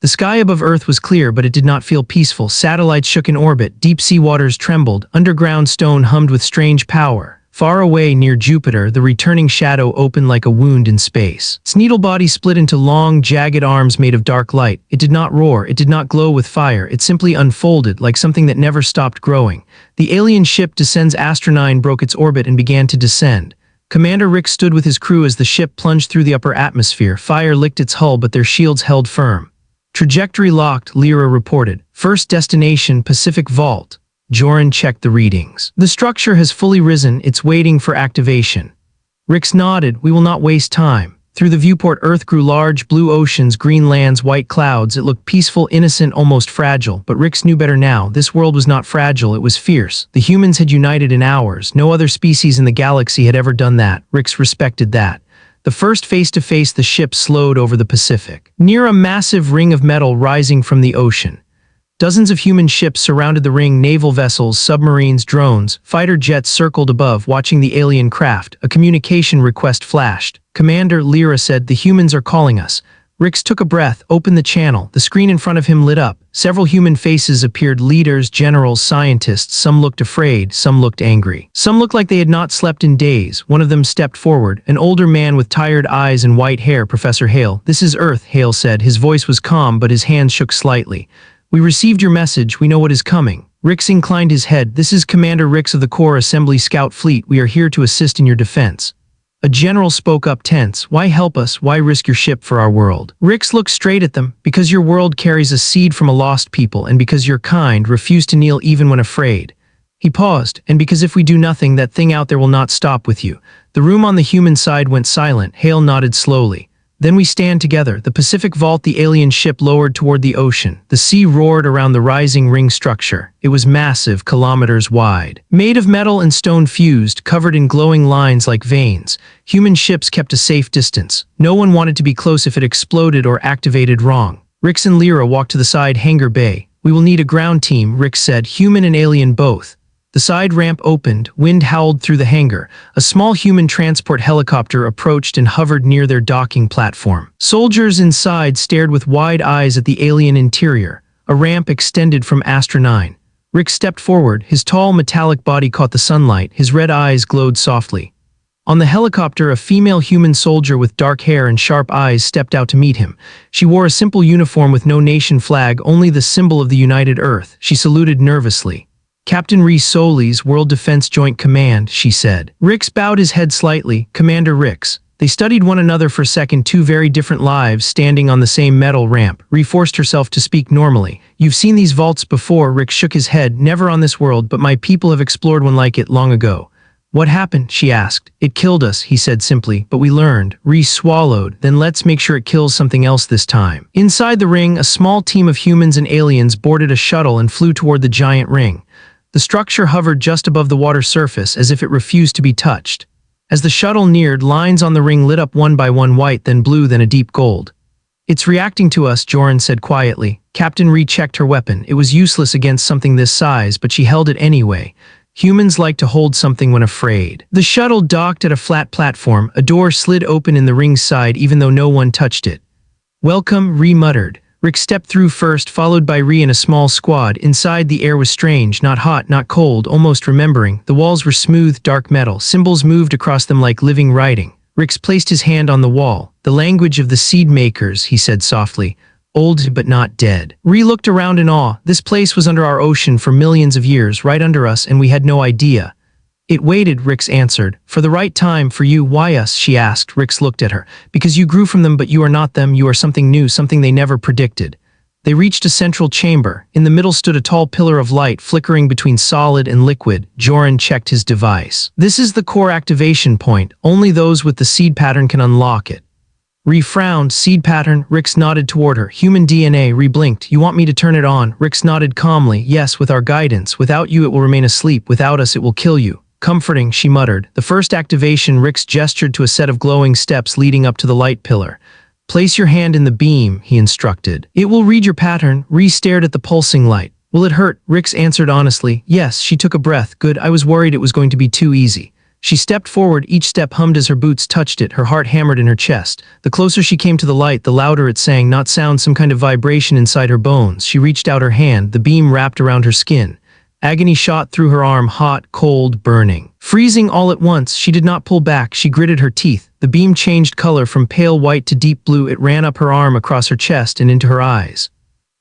Speaker 1: The sky above Earth was clear, but it did not feel peaceful. Satellites shook in orbit, deep sea waters trembled, underground stone hummed with strange power. Far away near Jupiter, the returning shadow opened like a wound in space. Its needle body split into long, jagged arms made of dark light. It did not roar, it did not glow with fire, it simply unfolded like something that never stopped growing. The alien ship descends. Astro-9 broke its orbit and began to descend. Commander Rix stood with his crew as the ship plunged through the upper atmosphere. Fire licked its hull, but their shields held firm. Trajectory locked, Lyra reported. First destination, Pacific Vault. Joran checked the readings. The structure has fully risen, it's waiting for activation. Rix nodded, we will not waste time. Through the viewport, Earth grew large, blue oceans, green lands, white clouds. It looked peaceful, innocent, almost fragile. But Rix knew better now. This world was not fragile, it was fierce. The humans had united in hours. No other species in the galaxy had ever done that. Rix respected that. The first face-to-face, the ship slowed over the Pacific. Near a massive ring of metal rising from the ocean. Dozens of human ships surrounded the ring. Naval vessels, submarines, drones, fighter jets circled above, watching the alien craft. A communication request flashed. Commander, Lyra said, the humans are calling us. Rix took a breath, opened the channel. The screen in front of him lit up. Several human faces appeared, leaders, generals, scientists. Some looked afraid, some looked angry. Some looked like they had not slept in days. One of them stepped forward, an older man with tired eyes and white hair. Professor Hale. This is Earth, Hale said. His voice was calm, but his hands shook slightly. We received your message. We know what is coming. Rix inclined his head. This is Commander Rix of the Core Assembly Scout Fleet. We are here to assist in your defense. A general spoke up, tense. Why help us? Why risk your ship for our world? Rix looked straight at them. Because your world carries a seed from a lost people, and because your kind refuse to kneel even when afraid. He paused, and because if we do nothing, that thing out there will not stop with you. The room on the human side went silent. Hale nodded slowly. Then we stand together. The Pacific Vault. The alien ship lowered toward the ocean. The sea roared around the rising ring structure. It was massive, kilometers wide. Made of metal and stone fused, covered in glowing lines like veins. Human ships kept a safe distance. No one wanted to be close if it exploded or activated wrong. Rix and Lyra walked to the side hangar bay. We will need a ground team, Rix said, human and alien both. The side ramp opened, wind howled through the hangar. A small human transport helicopter approached and hovered near their docking platform. Soldiers inside stared with wide eyes at the alien interior. A ramp extended from Astro-9. Rix stepped forward, his tall metallic body caught the sunlight, his red eyes glowed softly. On the helicopter, a female human soldier with dark hair and sharp eyes stepped out to meet him. She wore a simple uniform with no nation flag, only the symbol of the United Earth. She saluted nervously. Captain Rhys Solis, World Defense Joint Command, she said. Rix bowed his head slightly. Commander Rix. They studied one another for a second, two very different lives standing on the same metal ramp. Ree forced herself to speak normally. You've seen these vaults before, Rick shook his head. Never on this world, but my people have explored one like it long ago. What happened? She asked. It killed us, he said simply, but we learned. Ree swallowed. Then let's make sure it kills something else this time. Inside the ring, a small team of humans and aliens boarded a shuttle and flew toward the giant ring. The structure hovered just above the water surface as if it refused to be touched. As the shuttle neared, lines on the ring lit up one by one, white, then blue, then a deep gold. It's reacting to us, Joran said quietly. Captain Ree checked her weapon. It was useless against something this size, but she held it anyway. Humans like to hold something when afraid. The shuttle docked at a flat platform. A door slid open in the ring's side even though no one touched it. Welcome, Ree muttered. Rick stepped through first, followed by Ree and a small squad. Inside, the air was strange, not hot, not cold, almost remembering. The walls were smooth, dark metal. Symbols moved across them like living writing. Rick placed his hand on the wall. The language of the seed makers, he said softly. Old but not dead. Ree looked around in awe. This place was under our ocean for millions of years, right under us, and we had no idea. It waited, Rix answered. For the right time, for you. Why us? She asked. Rix looked at her. Because you grew from them, but you are not them. You are something new, something they never predicted. They reached a central chamber. In the middle stood a tall pillar of light, flickering between solid and liquid. Joran checked his device. This is the core activation point. Only those with the seed pattern can unlock it. Ree frowned. Seed pattern? Rix nodded toward her. Human DNA. Ree blinked. You want me to turn it on? Rix nodded calmly. Yes, with our guidance. Without you it will remain asleep. Without us it will kill you. Comforting, she muttered. The first activation, Rix gestured to a set of glowing steps leading up to the light pillar. Place your hand in the beam, he instructed. It will read your pattern. Ree stared at the pulsing light. Will it hurt? Rix answered honestly. Yes, she took a breath. Good, I was worried it was going to be too easy. She stepped forward, each step hummed as her boots touched it, her heart hammered in her chest. The closer she came to the light, the louder it sang, not sound, some kind of vibration inside her bones. She reached out her hand, the beam wrapped around her skin. Agony shot through her arm, hot, cold, burning. Freezing all at once, she did not pull back, she gritted her teeth. The beam changed color from pale white to deep blue. It ran up her arm, across her chest, and into her eyes.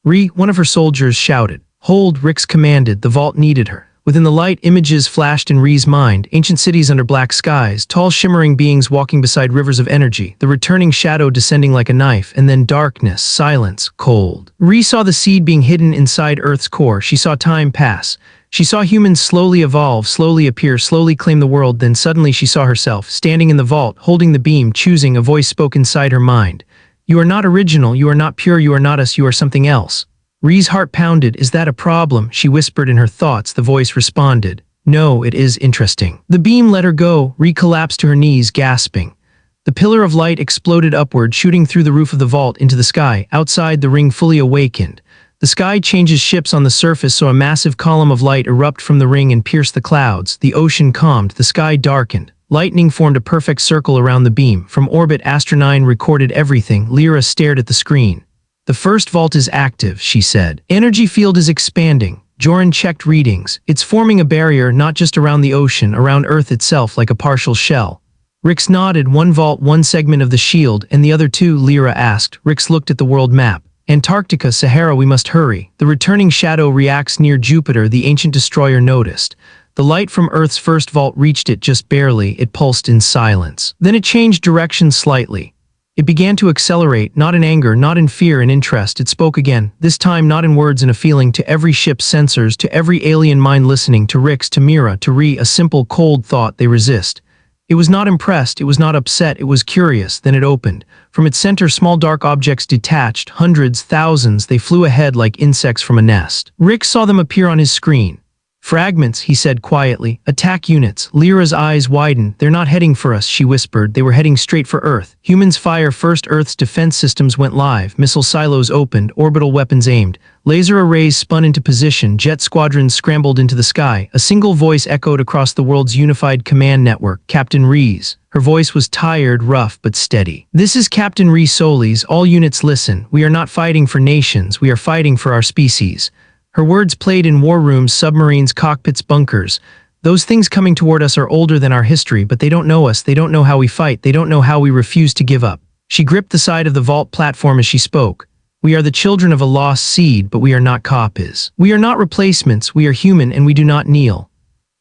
Speaker 1: Ree, one of her soldiers, shouted. Hold, Rix commanded. The vault needed her. Within the light, images flashed in Ree's mind. Ancient cities under black skies, tall shimmering beings walking beside rivers of energy, the returning shadow descending like a knife, and then darkness, silence, cold. Ree saw the seed being hidden inside Earth's core. She saw time pass. She saw humans slowly evolve, slowly appear, slowly claim the world. Then suddenly she saw herself, standing in the vault, holding the beam, choosing. A voice spoke inside her mind. You are not original, you are not pure, you are not us, you are something else. Ree's heart pounded. Is that a problem? She whispered in her thoughts. The voice responded. No, it is interesting. The beam let her go. Ree collapsed to her knees, gasping. The pillar of light exploded upward, shooting through the roof of the vault into the sky. Outside, the ring fully awakened. The sky changes shapes on the surface, so a massive column of light erupted from the ring and pierced the clouds. The ocean calmed. The sky darkened. Lightning formed a perfect circle around the beam. From orbit, Astro9 recorded everything. Lyra stared at the screen. The first vault is active, she said. Energy field is expanding. Joran checked readings. It's forming a barrier not just around the ocean, around Earth itself like a partial shell. Rix nodded. One vault, one segment of the shield, and the other two? Lyra asked. Rix looked at the world map. Antarctica, Sahara, we must hurry. The returning shadow reacts near Jupiter, the ancient destroyer noticed. The light from Earth's first vault reached it just barely. It pulsed in silence. Then it changed direction slightly. It began to accelerate, not in anger, not in fear and interest. It spoke again, this time not in words and a feeling, to every ship's sensors, to every alien mind listening, to Rix, to Mira, to Ree, a simple, cold thought they resist. It was not impressed, it was not upset, it was curious. Then it opened. From its center, small dark objects detached, hundreds, thousands. They flew ahead like insects from a nest. Rix saw them appear on his screen. Fragments, he said quietly. Attack units. Lyra's eyes widened. They're not heading for us, she whispered. They were heading straight for Earth. Humans fire first. Earth's defense systems went live. Missile silos opened. Orbital weapons aimed. Laser arrays spun into position. Jet squadrons scrambled into the sky. A single voice echoed across the world's unified command network. Captain Ree's. Her voice was tired, rough, but steady. This is Captain Ree Solis. All units listen. We are not fighting for nations. We are fighting for our species. Her words played in war rooms, submarines, cockpits, bunkers. Those things coming toward us are older than our history, but they don't know us. They don't know how we fight. They don't know how we refuse to give up. She gripped the side of the vault platform as she spoke. We are the children of a lost seed, but we are not copies. We are not replacements. We are human, and we do not kneel.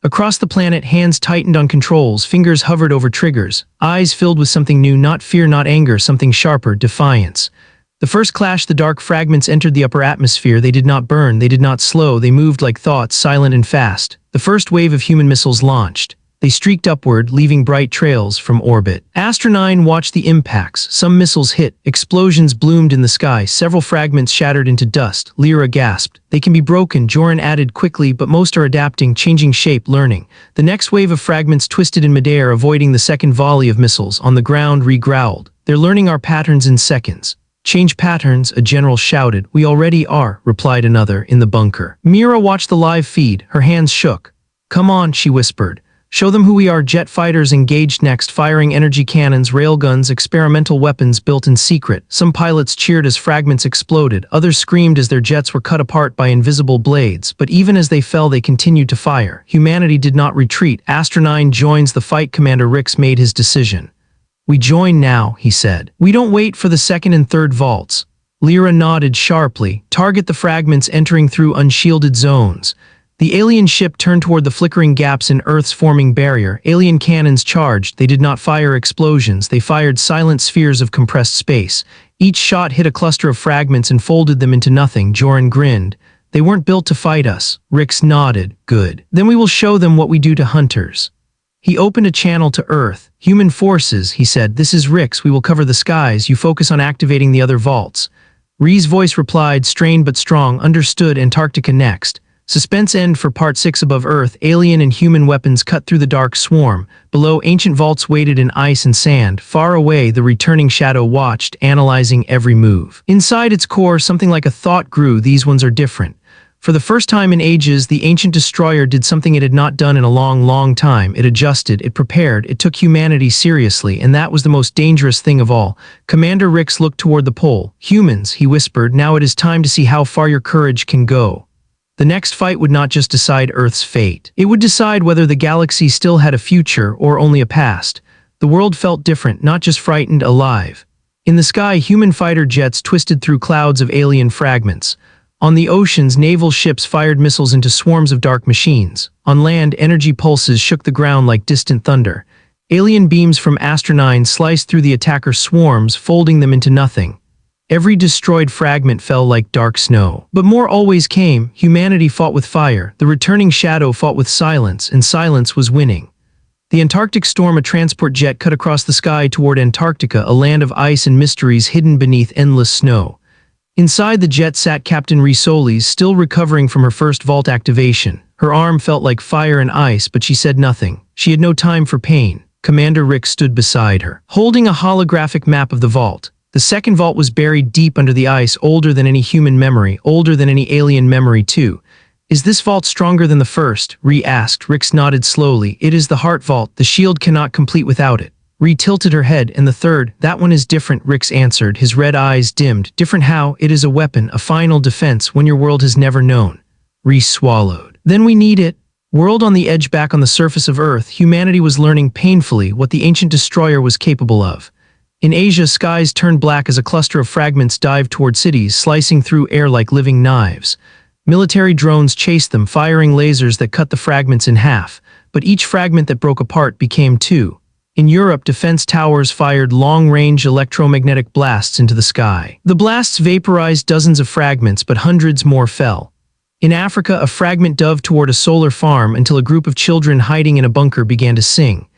Speaker 1: Across the planet, hands tightened on controls, fingers hovered over triggers, eyes filled with something new, not fear, not anger, something sharper, defiance. The first clash, the dark fragments entered the upper atmosphere. They did not burn, they did not slow, they moved like thoughts, silent and fast. The first wave of human missiles launched. They streaked upward, leaving bright trails from orbit. Astra 9 watched the impacts. Some missiles hit, explosions bloomed in the sky, several fragments shattered into dust. Lyra gasped. They can be broken, Joran added quickly, but most are adapting, changing shape, learning. The next wave of fragments twisted in midair, avoiding the second volley of missiles. On the ground, Ree growled. They're learning our patterns in seconds. Change patterns, a general shouted. We already are, replied another, in the bunker. Mira watched the live feed, her hands shook. Come on, she whispered. Show them who we are. Jet fighters engaged next, firing energy cannons, railguns, experimental weapons built in secret. Some pilots cheered as fragments exploded, others screamed as their jets were cut apart by invisible blades, but even as they fell they continued to fire. Humanity did not retreat. Astra 9 joins the fight. Commander Rix made his decision. We join now, he said. We don't wait for the second and third vaults. Lyra nodded sharply. Target the fragments entering through unshielded zones. The alien ship turned toward the flickering gaps in Earth's forming barrier. Alien cannons charged. They did not fire explosions. They fired silent spheres of compressed space. Each shot hit a cluster of fragments and folded them into nothing. Joran grinned. They weren't built to fight us. Rix nodded. Good. Then we will show them what we do to hunters. He opened a channel to Earth. Human forces, he said. This is Rix. We will cover the skies. You focus on activating the other vaults. Ree's voice replied, strained but strong. Understood. Antarctica next. Suspense end for Part 6. Above Earth, alien and human weapons cut through the dark swarm. Below, ancient vaults waited in ice and sand. Far away, the returning shadow watched, analyzing every move. Inside its core, something like a thought grew. These ones are different. For the first time in ages, the ancient destroyer did something it had not done in a long time. It adjusted, it prepared, it took humanity seriously, and that was the most dangerous thing of all. Commander Rix looked toward the pole. Humans, he whispered, now it is time to see how far your courage can go. The next fight would not just decide Earth's fate. It would decide whether the galaxy still had a future or only a past. The world felt different, not just frightened, alive. In the sky, human fighter jets twisted through clouds of alien fragments. On the oceans, naval ships fired missiles into swarms of dark machines. On land, energy pulses shook the ground like distant thunder. Alien beams from Astra 9 sliced through the attacker swarms, folding them into nothing. Every destroyed fragment fell like dark snow. But more always came. Humanity fought with fire. The returning shadow fought with silence, and silence was winning. The Antarctic storm, a transport jet cut across the sky toward Antarctica, a land of ice and mysteries hidden beneath endless snow. Inside the jet sat Captain Ree Solis, still recovering from her first vault activation. Her arm felt like fire and ice, but she said nothing. She had no time for pain. Commander Rix stood beside her, holding a holographic map of the vault. The second vault was buried deep under the ice, older than any human memory, older than any alien memory too. Is this vault stronger than the first? Ree asked. Rix nodded slowly. It is the heart vault. The shield cannot complete without it. Ree tilted her head. And the third? That one is different, Rix answered, his red eyes dimmed. Different how? It is a weapon, a final defense when your world has never known. Ree swallowed. Then we need it. World on the edge, back on the surface of Earth, humanity was learning painfully what the ancient destroyer was capable of. In Asia, skies turned black as a cluster of fragments dived toward cities, slicing through air like living knives. Military drones chased them, firing lasers that cut the fragments in half, but each fragment that broke apart became two. In Europe, defense towers fired long-range electromagnetic blasts into the sky. The blasts vaporized dozens of fragments, but hundreds more fell. In Africa, a fragment dove toward a solar farm until a group of children hiding in a bunker began to sing.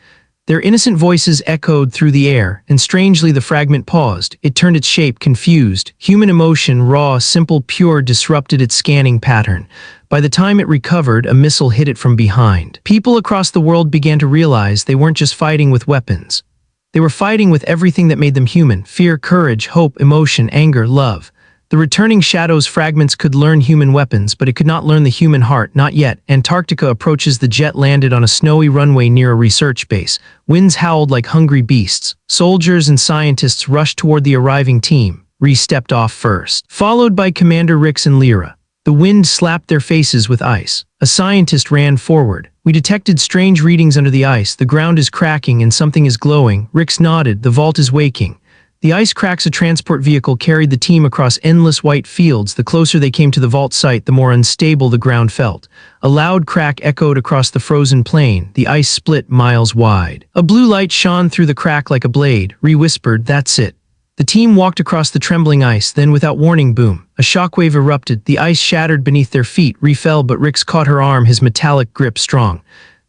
Speaker 1: Their innocent voices echoed through the air, and strangely the fragment paused. It turned its shape, confused. Human emotion, raw, simple, pure, disrupted its scanning pattern. By the time it recovered, a missile hit it from behind. People across the world began to realize they weren't just fighting with weapons. They were fighting with everything that made them human: fear, courage, hope, emotion, anger, love. The returning Shadow's fragments could learn human weapons, but it could not learn the human heart, not yet. Antarctica approaches. The jet landed on a snowy runway near a research base. Winds howled like hungry beasts. Soldiers and scientists rushed toward the arriving team. Ree stepped off first, followed by Commander Rix and Lyra. The wind slapped their faces with ice. A scientist ran forward. We detected strange readings under the ice. The ground is cracking and something is glowing. Rix nodded. The vault is waking. The ice cracks a transport vehicle carried the team across endless white fields. The closer they came to the vault site, the more unstable the ground felt. A loud crack echoed across the frozen plain. The ice split miles wide. A blue light shone through the crack like a blade. Ree whispered, "That's it." The team walked across the trembling ice, then without warning, boom. A shockwave erupted. The ice shattered beneath their feet. Ree fell, but Rix caught her arm, his metallic grip strong.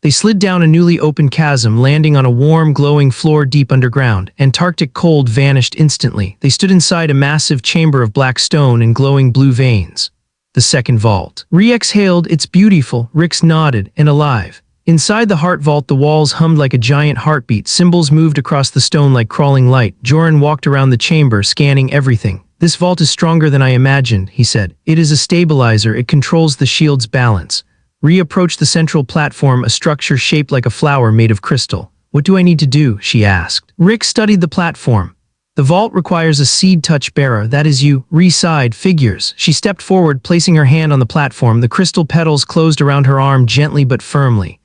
Speaker 1: They slid down a newly opened chasm, landing on a warm, glowing floor deep underground. Antarctic cold vanished instantly. They stood inside a massive chamber of black stone and glowing blue veins. The second vault. Ree exhaled. "It's beautiful." Rix nodded. "And alive." Inside the heart vault, the walls hummed like a giant heartbeat. Symbols moved across the stone like crawling light. Joran walked around the chamber, scanning everything. "This vault is stronger than I imagined," he said. "It is a stabilizer. It controls the shield's balance." Ree approached the central platform, a structure shaped like a flower made of crystal. "What do I need to do?" she asked. Rick studied the platform. "The vault requires a seed touch bearer. That is you." Ree sighed. "Figures." She stepped forward, placing her hand on the platform. The crystal petals closed around her arm gently but firmly.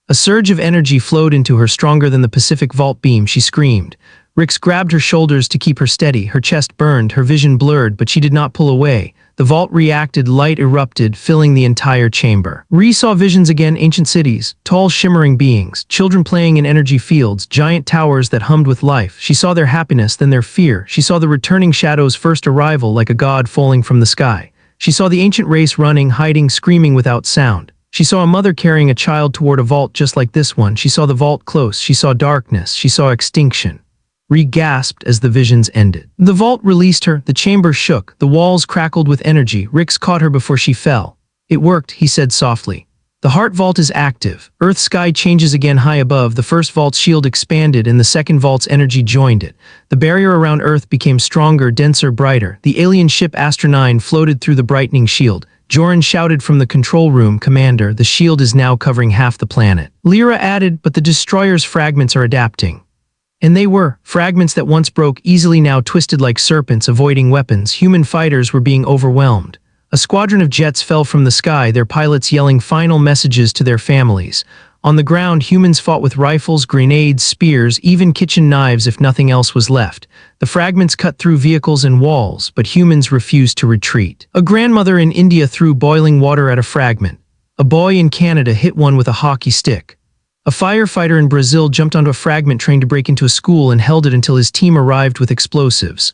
Speaker 1: A surge of energy flowed into her, stronger than the Pacific vault beam. She screamed. Rix grabbed her shoulders to keep her steady. Her chest burned, her vision blurred, but she did not pull away. The vault reacted, light erupted, filling the entire chamber. Ree saw visions again, ancient cities, tall shimmering beings, children playing in energy fields, giant towers that hummed with life. She saw their happiness, then their fear. She saw the returning shadow's first arrival, like a god falling from the sky. She saw the ancient race running, hiding, screaming without sound. She saw a mother carrying a child toward a vault just like this one. She saw the vault close. She saw darkness. She saw extinction. Ree gasped as the visions ended. The vault released her. The chamber shook. The walls crackled with energy. Rix caught her before she fell. "It worked," he said softly. "The heart vault is active." Earth's sky changes again high above. The first vault's shield expanded and the second vault's energy joined it. The barrier around Earth became stronger, denser, brighter. The alien ship Astra 9 floated through the brightening shield. Joran shouted from the control room, "Commander, the shield is now covering half the planet." Lyra added, "But the destroyer's fragments are adapting." And they were. Fragments that once broke easily now twisted like serpents, avoiding weapons. Human fighters were being overwhelmed. A squadron of jets fell from the sky, their pilots yelling final messages to their families. On the ground, humans fought with rifles, grenades, spears, even kitchen knives if nothing else was left. The fragments cut through vehicles and walls, but humans refused to retreat. A grandmother in India threw boiling water at a fragment. A boy in Canada hit one with a hockey stick. A firefighter in Brazil jumped onto a fragment trying to break into a school and held it until his team arrived with explosives.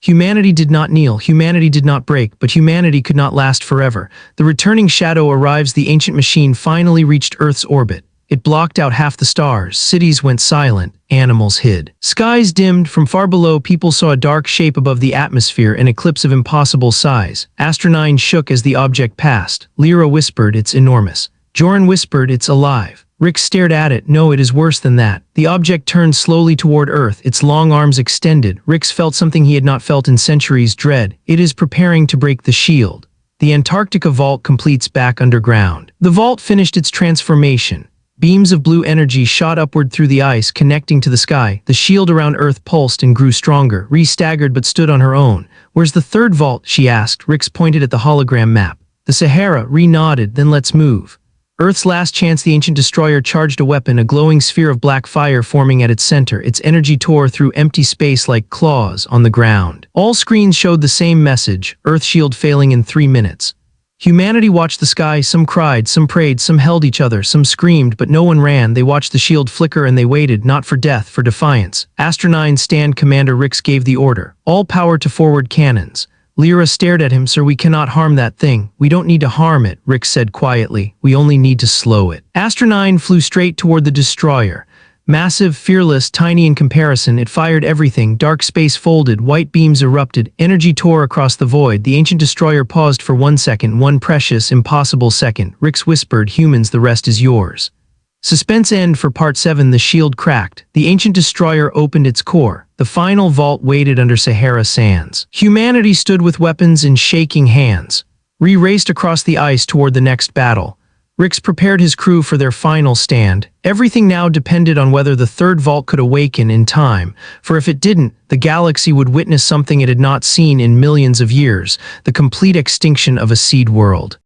Speaker 1: Humanity did not kneel, humanity did not break, but humanity could not last forever. The returning shadow arrives. The ancient machine finally reached Earth's orbit. It blocked out half the stars. Cities went silent. Animals hid. Skies dimmed. From far below, people saw a dark shape above the atmosphere, an eclipse of impossible size. Astra 9 shook as the object passed. Lyra whispered, "It's enormous." Joran whispered, "It's alive." Rick stared at it. "No, it is worse than that." The object turned slowly toward Earth, its long arms extended. Rick felt something he had not felt in centuries: dread. "It is preparing to break the shield." The Antarctica vault completes back underground. The vault finished its transformation. Beams of blue energy shot upward through the ice, connecting to the sky. The shield around Earth pulsed and grew stronger. Ree staggered but stood on her own. "Where's the third vault?" she asked. Rick pointed at the hologram map. "The Sahara." Ree nodded. "Then let's move." Earth's last chance. The ancient destroyer charged a weapon, a glowing sphere of black fire forming at its center. Its energy tore through empty space like claws on the ground. All screens showed the same message: Earth shield failing in 3 minutes. Humanity watched the sky. Some cried, some prayed, some held each other, some screamed, but no one ran. They watched the shield flicker and they waited, not for death, for defiance. Astra 9 stand. Commander Rix gave the order. "All power to forward cannons." Lyra stared at him. "Sir, we cannot harm that thing." "We don't need to harm it," Rick said quietly. "We only need to slow it." Astra 9 flew straight toward the destroyer. Massive, fearless, tiny in comparison, it fired everything. Dark space folded, white beams erupted, energy tore across the void. The ancient destroyer paused for 1 second, one precious, impossible second. Rix whispered, "Humans, the rest is yours." Suspense end for Part 7. The shield cracked. The ancient destroyer opened its core. The final vault waited under Sahara sands. Humanity stood with weapons in shaking hands. Ree raced across the ice toward the next battle. Rix prepared his crew for their final stand. Everything now depended on whether the third vault could awaken in time, for if it didn't, the galaxy would witness something it had not seen in millions of years: the complete extinction of a seed world.